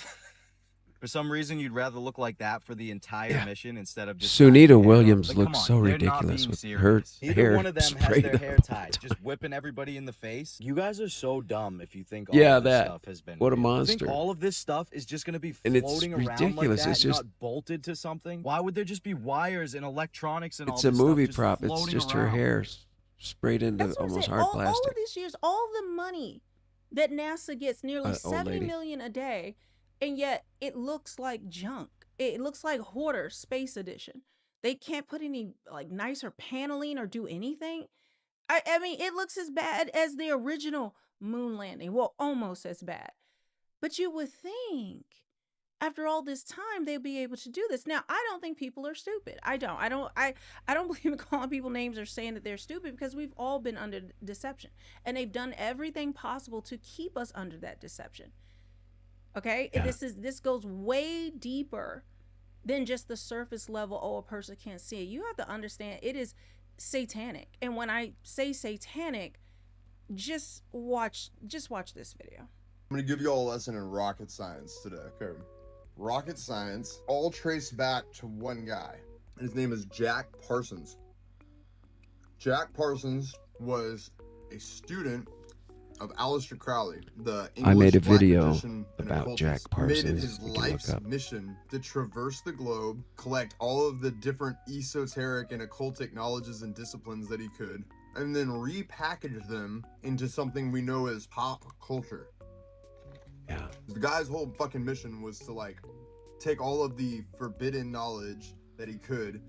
For some reason, you'd rather look like that for the entire mission instead of just... Sunita Williams like, looks come so on, they're not ridiculous being with serious. her Either hair one of them has sprayed their up hair all the tied, time. just whipping everybody in the face. You guys are so dumb if you think all Yeah, of this that. stuff has been What a real. You monster. think all of this stuff is just going to be And it's floating around like ridiculous. that, It's just- not bolted to something? Why would there just be wires and electronics and all It's this a movie stuff just prop. It's floating just around? her hair sprayed into That's what I'm almost saying. hard All plastic. of these years, all the money that NASA gets, nearly Old 70 lady. million a day, and yet it looks like junk. It looks like Hoarder Space Edition. They can't put any like nicer paneling or do anything. I mean, it looks as bad as the original moon landing. Well, almost as bad. But you would think after all this time they'd be able to do this. Now, I don't think people are stupid. I don't believe in calling people names or saying that they're stupid, because we've all been under deception, and they've done everything possible to keep us under that deception. Okay? Yeah. This goes way deeper than just the surface level, oh, a person can't see it. You have to understand it is satanic. And when I say satanic, just watch this video. I'm gonna give you all a lesson in rocket science today. Okay. Rocket science all traced back to one guy. His name is Jack Parsons. Jack Parsons was a student of Aleister Crowley, the English I made a black video magician and about occultist. Jack He made it Parsons. his You can look life's up. mission to traverse the globe, collect all of the different esoteric and occultic knowledges and disciplines that he could, and then repackage them into something we know as pop culture. Yeah. The guy's whole fucking mission was to like take all of the forbidden knowledge that he could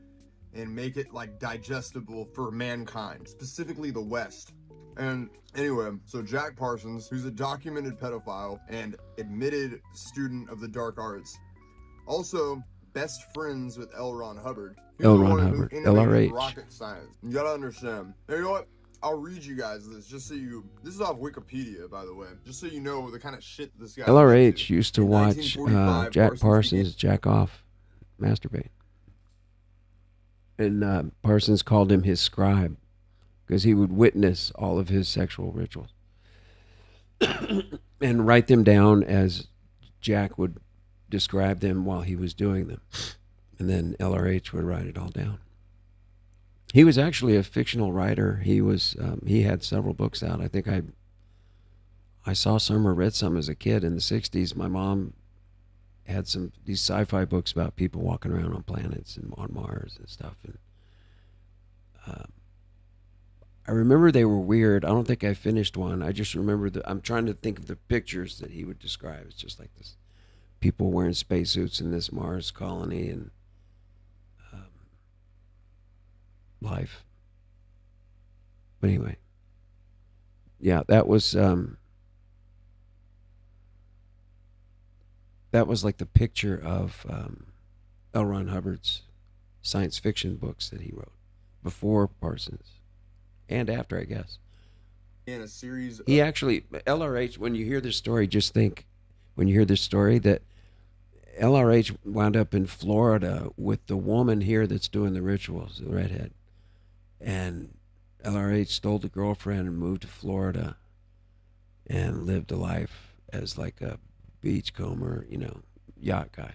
and make it like digestible for mankind, specifically the West. And anyway, so Jack Parsons, who's a documented pedophile and admitted student of the dark arts, also best friends with L. Ron Hubbard. He's L. the Ron one who Hubbard, innovated LRH. rocket science. You gotta understand. You know what? I'll read you guys this just so you. This is off Wikipedia, by the way, just so you know the kind of shit this guy. LRH used to In watch 1945, Jack Parsons began- jack off, masturbate. And Parsons called him his scribe because he would witness all of his sexual rituals and write them down as Jack would describe them while he was doing them. And then LRH would write it all down. He was actually a fictional writer. He was he had several books out. I think I saw some or read some as a kid in the 60s. My mom had these sci-fi books about people walking around on planets and on Mars and stuff. And I remember they were weird. I don't think I finished one. I just remember I'm trying to think of the pictures that he would describe. It's just like this, people wearing spacesuits in this Mars colony and life. But anyway, yeah, that was like the picture of L. Ron Hubbard's science fiction books that he wrote before Parsons and after, I guess. In a series. He actually, LRH, when you hear this story, just think, when you hear this story, that LRH wound up in Florida with the woman here that's doing the rituals, the redhead. And LRH stole the girlfriend and moved to Florida and lived a life as like a beachcomber, yacht guy.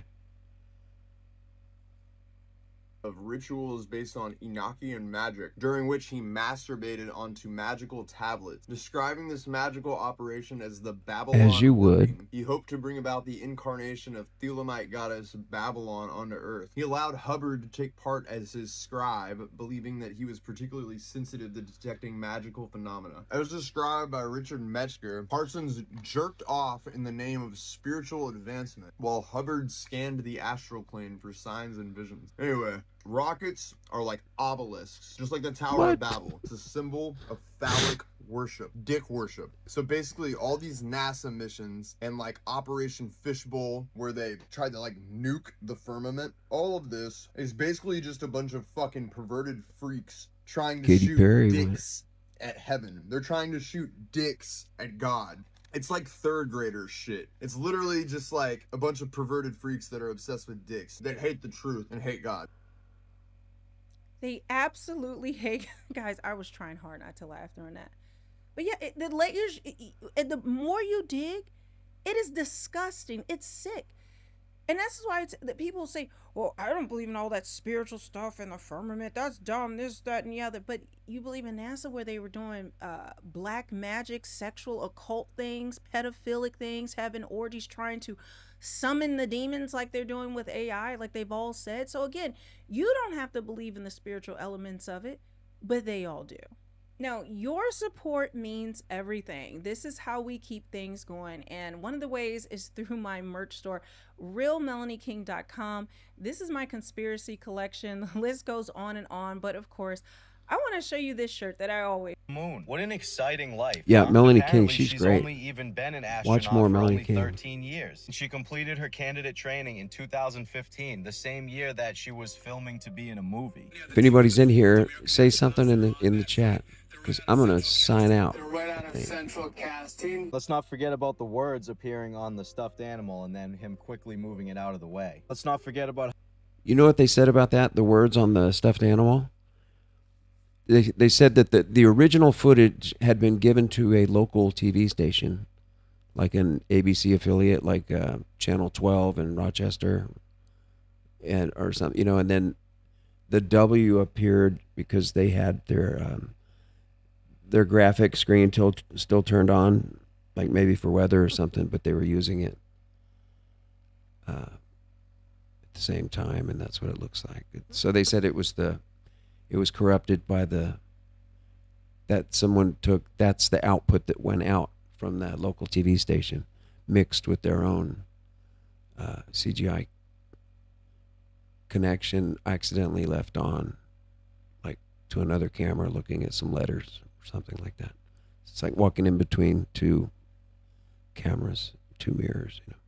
Of rituals based on Enochian magic, during which he masturbated onto magical tablets, describing this magical operation as the Babylon. As you would. Working. He hoped to bring about the incarnation of Thelamite goddess Babylon onto Earth. He allowed Hubbard to take part as his scribe, believing that he was particularly sensitive to detecting magical phenomena. As described by Richard Metzger, Parsons jerked off in the name of spiritual advancement, while Hubbard scanned the astral plane for signs and visions. Anyway, rockets are like obelisks, just like the Tower of Babel. It's a symbol of phallic worship, dick worship. So basically all these NASA missions and like Operation Fishbowl, where they tried to like nuke the firmament, all of this is basically just a bunch of fucking perverted freaks trying to Katy shoot Perry dicks at heaven. They're trying to shoot dicks at God. It's like third grader shit. It's literally just like a bunch of perverted freaks that are obsessed with dicks, that hate the truth and hate God. They absolutely hate. Guys, I was trying hard not to laugh during that. But yeah, the layers, the more you dig, it is disgusting. It's sick. And that's why that people say, well, I don't believe in all that spiritual stuff and the firmament. That's dumb, this, that, and the other. But you believe in NASA where they were doing black magic, sexual, occult things, pedophilic things, having orgies, trying to summon the demons like they're doing with AI, like they've all said. So again, you don't have to believe in the spiritual elements of it, but they all do. Now, your support means everything. This is how we keep things going. And one of the ways is through my merch store, realmelanieking.com. This is my conspiracy collection. The list goes on and on. But of course, I want to show you this shirt that I always... Moon. What an exciting life. Yeah, Melanie Apparently, King, she's she's great. only even been an astronaut Watch more for Melanie only King. 13 years. She completed her candidate training in 2015, the same year that she was filming to be in a movie. If anybody's in here, say something in the chat, because I'm gonna sign out. Right out of central casting. Let's not forget about the words appearing on the stuffed animal and then him quickly moving it out of the way. Let's not forget about... You know what they said about that? The words on the stuffed animal. They said that the original footage had been given to a local TV station, like an ABC affiliate, like Channel 12 in Rochester, and or something, you know. And then the W appeared because they had their graphic screen still turned on, like maybe for weather or something, but they were using it at the same time, and that's what it looks like. So they said it was corrupted by that's the output that went out from that local TV station, mixed with their own CGI connection, accidentally left on, like to another camera looking at some letters or something like that. It's like walking in between two cameras, two mirrors, you know.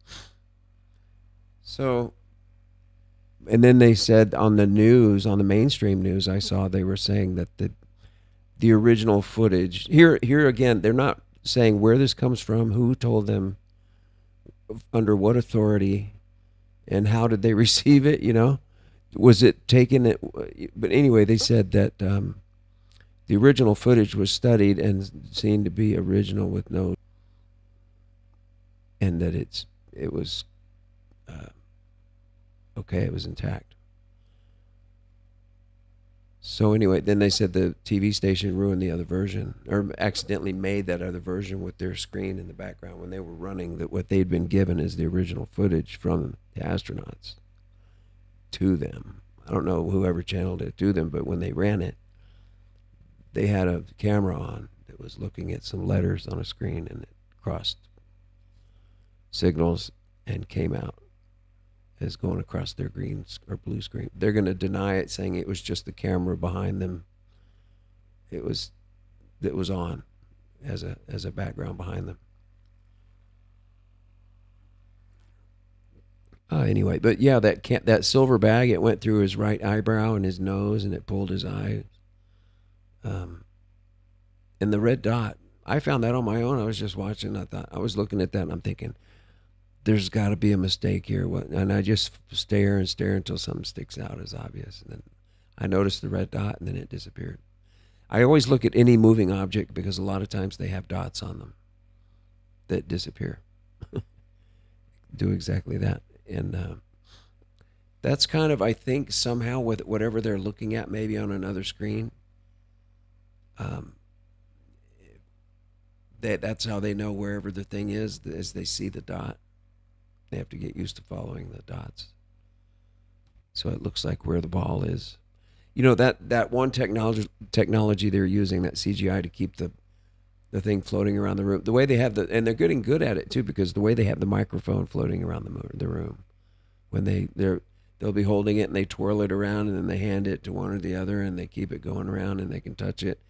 So, and then they said on the news, on the mainstream news, I saw they were saying that the original footage, here again, they're not saying where this comes from, who told them, under what authority, and how did they receive it, you know? Was it taken? But anyway, they said that the original footage was studied and seen to be original with no, and that it was okay, it was intact. So anyway, then they said the TV station ruined the other version, or accidentally made that other version with their screen in the background when they were running that what they'd been given as the original footage from the astronauts to them. I don't know whoever channeled it to them, but when they ran it, they had a camera on that was looking at some letters on a screen, and it crossed signals and came out as going across their green or blue screen. They're going to deny it, saying it was just the camera behind them. It was on as a background behind them. Anyway, but yeah, that silver bag, it went through his right eyebrow and his nose, and it pulled his eye. And the red dot, I found that on my own. I was just watching. I was looking at that, and I'm thinking, there's got to be a mistake here. And I just stare and stare until something sticks out as obvious. And then I noticed the red dot, and then it disappeared. I always look at any moving object because a lot of times they have dots on them that disappear. Do exactly that. And that's kind of, I think, somehow with whatever they're looking at, maybe on another screen, that's how they know wherever the thing is, as they see the dot. They have to get used to following the dots. So it looks like where the ball is. You know, that one technology they're using, that CGI, to keep the thing floating around the room. The way they have and they're getting good at it too, because the way they have the microphone floating around the room, when they'll be holding it and they twirl it around and then they hand it to one or the other and they keep it going around and they can touch it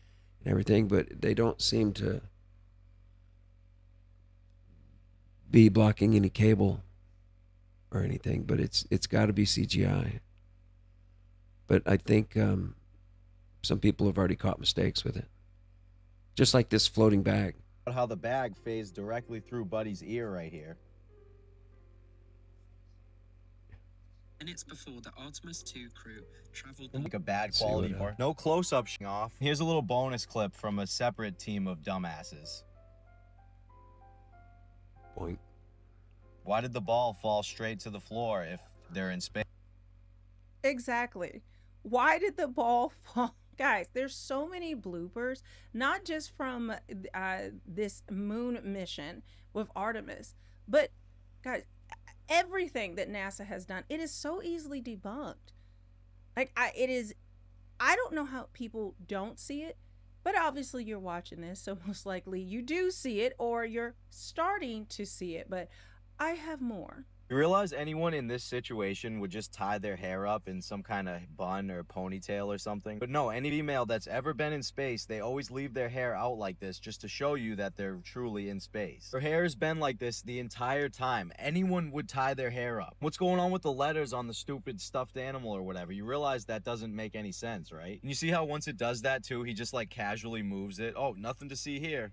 and everything, but they don't seem to be blocking any cable or anything, but it's got to be CGI. But I think some people have already caught mistakes with it. Just like this floating bag. How the bag phased directly through Buddy's ear right here. Minutes before the Artemis 2 crew traveled Like a bad quality more. No close-up off. Here's a little bonus clip from a separate team of dumbasses. Boink. Why did the ball fall straight to the floor if they're in space? Exactly. Why did the ball fall? Guys, there's so many bloopers, not just from this moon mission with Artemis, but guys, everything that NASA has done, it is so easily debunked. Like I don't know how people don't see it, but obviously you're watching this, so most likely you do see it or you're starting to see it, but I have more. You realize anyone in this situation would just tie their hair up in some kind of bun or ponytail or something? But no, any female that's ever been in space, they always leave their hair out like this just to show you that they're truly in space. Her hair's been like this the entire time. Anyone would tie their hair up. What's going on with the letters on the stupid stuffed animal or whatever? You realize that doesn't make any sense, right? And you see how once it does that too, he just like casually moves it. Oh, nothing to see here.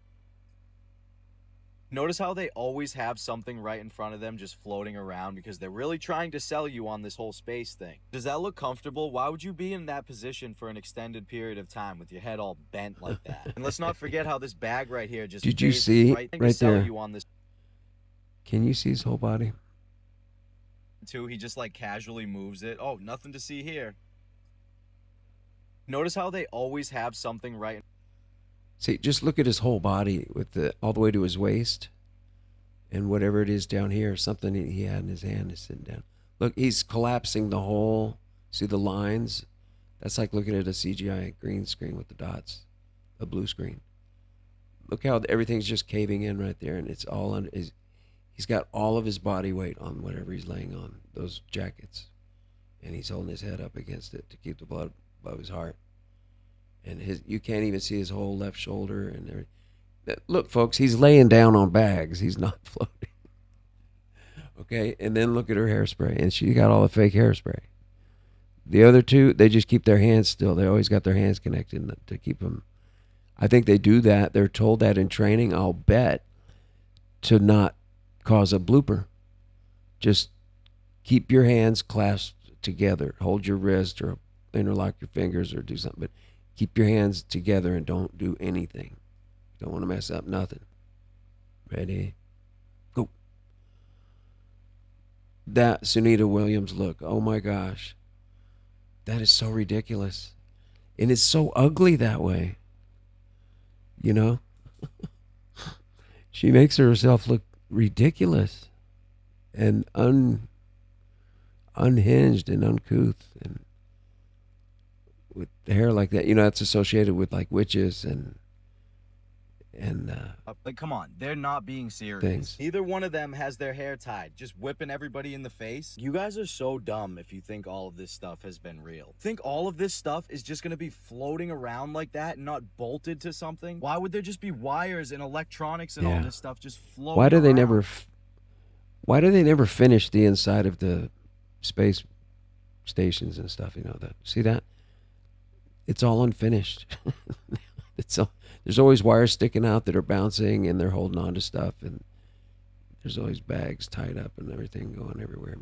Notice how they always have something right in front of them just floating around because they're really trying to sell you on this whole space thing. Does that look comfortable? Why would you be in that position for an extended period of time with your head all bent like that? And let's not forget how this bag right here just Did you see right there? you on this Can you see his whole body? too. He just like casually moves it. Oh, nothing to see here. Notice how they always have something right. See, just look at his whole body with all the way to his waist, and whatever it is down here, something he had in his hand is sitting down. Look, he's collapsing the whole. See the lines? That's like looking at a CGI green screen with the dots, a blue screen. Look how everything's just caving in right there, and it's all on his. He's got all of his body weight on whatever he's laying on, those jackets, and he's holding his head up against it to keep the blood above his heart. And you can't even see his whole left shoulder and everything. Look, folks, he's laying down on bags. He's not floating. Okay, and then look at her hairspray, and she got all the fake hairspray. The other two, they just keep their hands still. They always got their hands connected to keep them. I think they do that. They're told that in training, I'll bet, to not cause a blooper. Just keep your hands clasped together. Hold your wrist or interlock your fingers or do something, but keep your hands together and don't do anything. Don't want to mess up nothing. Ready? Go. That Sunita Williams look, oh my gosh. That is so ridiculous. And it's so ugly that way. You know? She makes herself look ridiculous and unhinged and uncouth, and with hair like that, you know, that's associated with like witches and like, come on, they're not being serious. Things. Neither one of them has their hair tied, just whipping everybody in the face. You guys are so dumb if you think all of this stuff has been real. Think all of this stuff is just gonna be floating around like that and not bolted to something? Why would there just be wires and electronics and all this stuff just floating Why do they around? never finish the inside of the space stations and stuff, you know, see that? It's all unfinished. There's always wires sticking out that are bouncing, and they're holding on to stuff, and there's always bags tied up and everything going everywhere.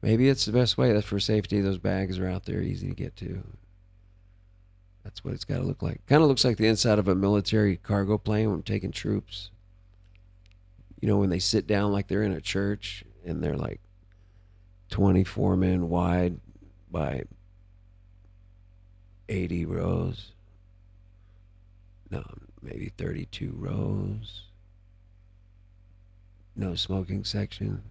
Maybe it's the best way. That's for safety. Those bags are out there, easy to get to. That's what it's got to look like. Kind of looks like the inside of a military cargo plane when taking troops. You know, when they sit down like they're in a church, and they're like 24 men wide by 80 rows. No, maybe 32 rows. No smoking section.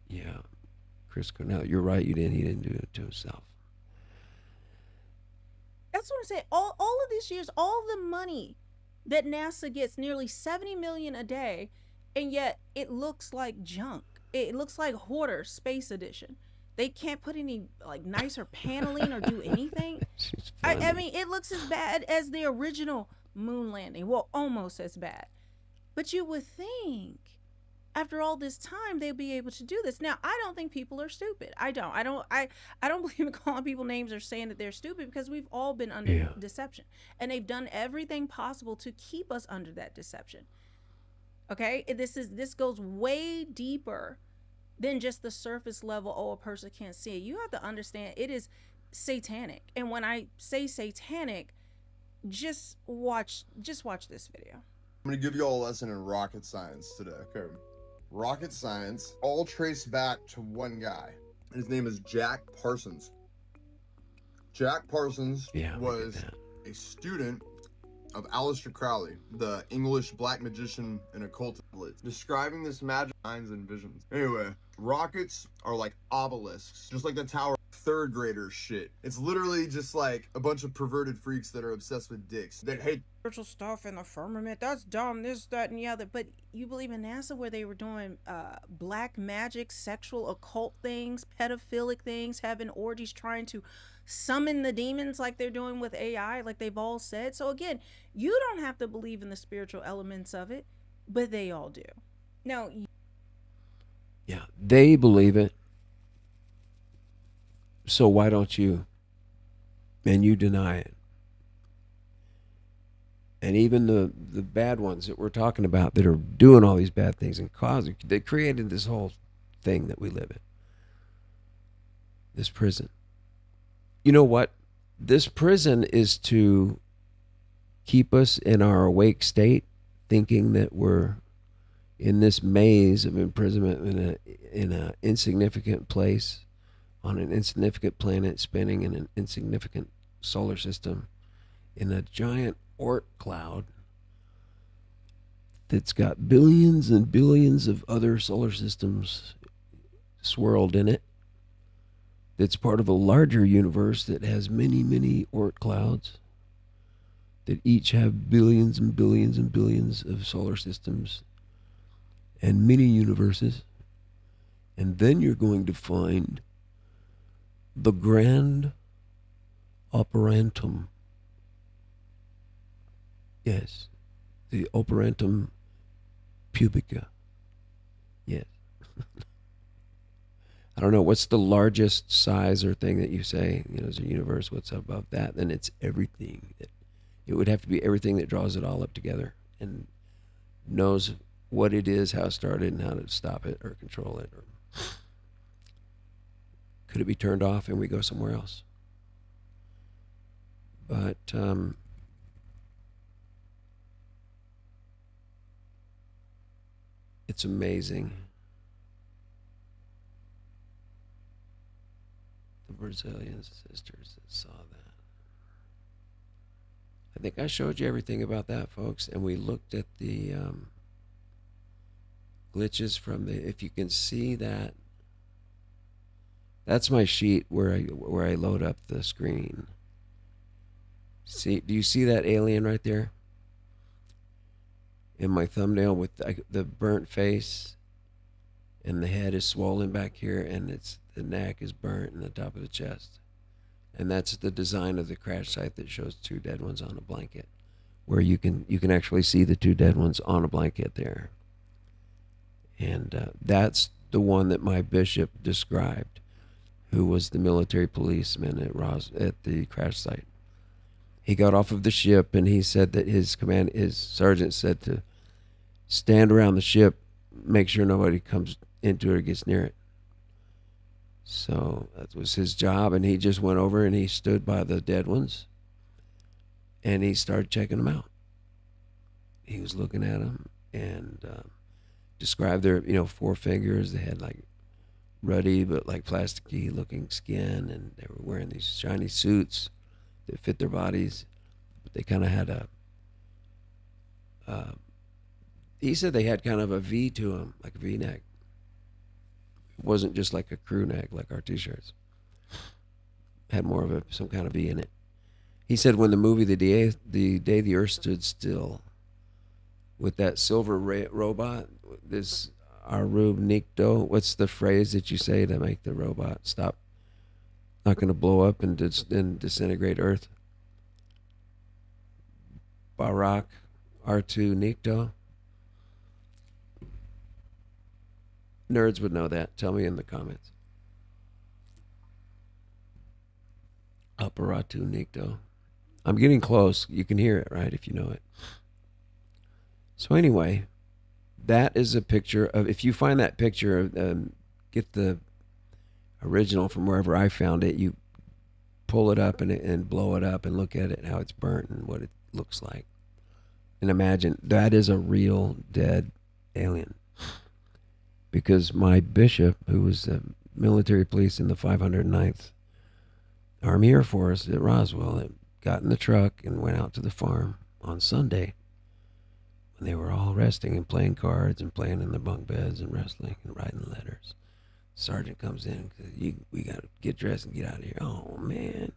Yeah. Chris Cornell, you're right, he didn't do it to himself. That's what I'm saying. All of these years, all the money that NASA gets, nearly $70 million a day, and yet it looks like junk. It looks like Hoarder Space Edition. They can't put any like nicer paneling or do anything. I mean, it looks as bad as the original moon landing. Well, almost as bad. But you would think after all this time they'd be able to do this. Now, I don't think people are stupid. I don't believe in calling people names or saying that they're stupid, because we've all been under deception. And they've done everything possible to keep us under that deception. Okay? This goes way deeper than just the surface level, oh, a person can't see it. You have to understand it is satanic. And when I say satanic, just watch this video. I'm gonna give you all a lesson in rocket science today. Okay. Rocket science, all traced back to one guy. His name is Jack Parsons. Jack Parsons was a student of Aleister Crowley, the English black magician and occultist, describing this magic signs and visions. Anyway, rockets are like obelisks, just like the tower. Third grader shit. It's literally just like a bunch of perverted freaks that are obsessed with dicks that hate spiritual stuff in the firmament. That's dumb. This, that, and the other. But you believe in NASA, where they were doing black magic, sexual, occult things, pedophilic things, having orgies, trying to summon the demons like they're doing with AI, like they've all said. So again, you don't have to believe in the spiritual elements of it, but they all do. Now, yeah, they believe it. So why don't you? And you deny it. And even the bad ones that we're talking about that are doing all these bad things and causing, they created this whole thing that we live in. This prison. You know what? This prison is to keep us in our awake state, thinking that we're in this maze of imprisonment in a insignificant place, on an insignificant planet, spinning in an insignificant solar system, in a giant Oort cloud that's got billions and billions of other solar systems swirled in it, that's part of a larger universe that has many, many Oort clouds that each have billions and billions and billions of solar systems and many universes. And then you're going to find the grand operantum. Yes, the operantum pubica. Yes. I don't know, what's the largest size or thing that you say, is a universe, what's above that? Then it's everything. It would have to be everything that draws it all up together and knows what it is, how it started, and how to stop it or control it. Or could it be turned off and we go somewhere else? But it's amazing. The Brazilian sisters that saw that. I think I showed you everything about that, folks, and we looked at the glitches from the, if you can see that, that's my sheet where I load up the screen. See, do you see that alien right there? In my thumbnail with the burnt face, and the head is swollen back here, and the neck is burnt in the top of the chest. And that's the design of the crash site that shows two dead ones on a blanket, where you can actually see the two dead ones on a blanket there. And that's the one that my bishop described, who was the military policeman at the crash site. He got off of the ship, and he said that his sergeant said to stand around the ship, make sure nobody comes into it or gets near it. So that was his job, and he just went over and he stood by the dead ones, and he started checking them out. He was looking at them and described their, four fingers. They had like ruddy but like plasticky looking skin, and they were wearing these shiny suits that fit their bodies, but they kind of had he said they had kind of a V to them, like a V-neck. It wasn't just like a crew neck like our t-shirts. Had more of some kind of V in it. He said when the movie The Day the Earth Stood Still, with that silver robot, this Arubnicto. What's the phrase that you say to make the robot stop? Not going to blow up and disintegrate Earth. Barak R2 Nikto. Nerds would know that. Tell me in the comments. Apparatu Nikto. I'm getting close. You can hear it, right, if you know it. So anyway, that is a picture of, if you find that picture, get the original from wherever I found it, you pull it up and blow it up and look at it, how it's burnt and what it looks like. And imagine, that is a real dead alien. Because my bishop, who was military police in the 509th Army Air Force at Roswell, got in the truck and went out to the farm on Sunday when they were all resting and playing cards and playing in the bunk beds and wrestling and writing letters. Sergeant comes in and says, we got to get dressed and get out of here. Oh, man.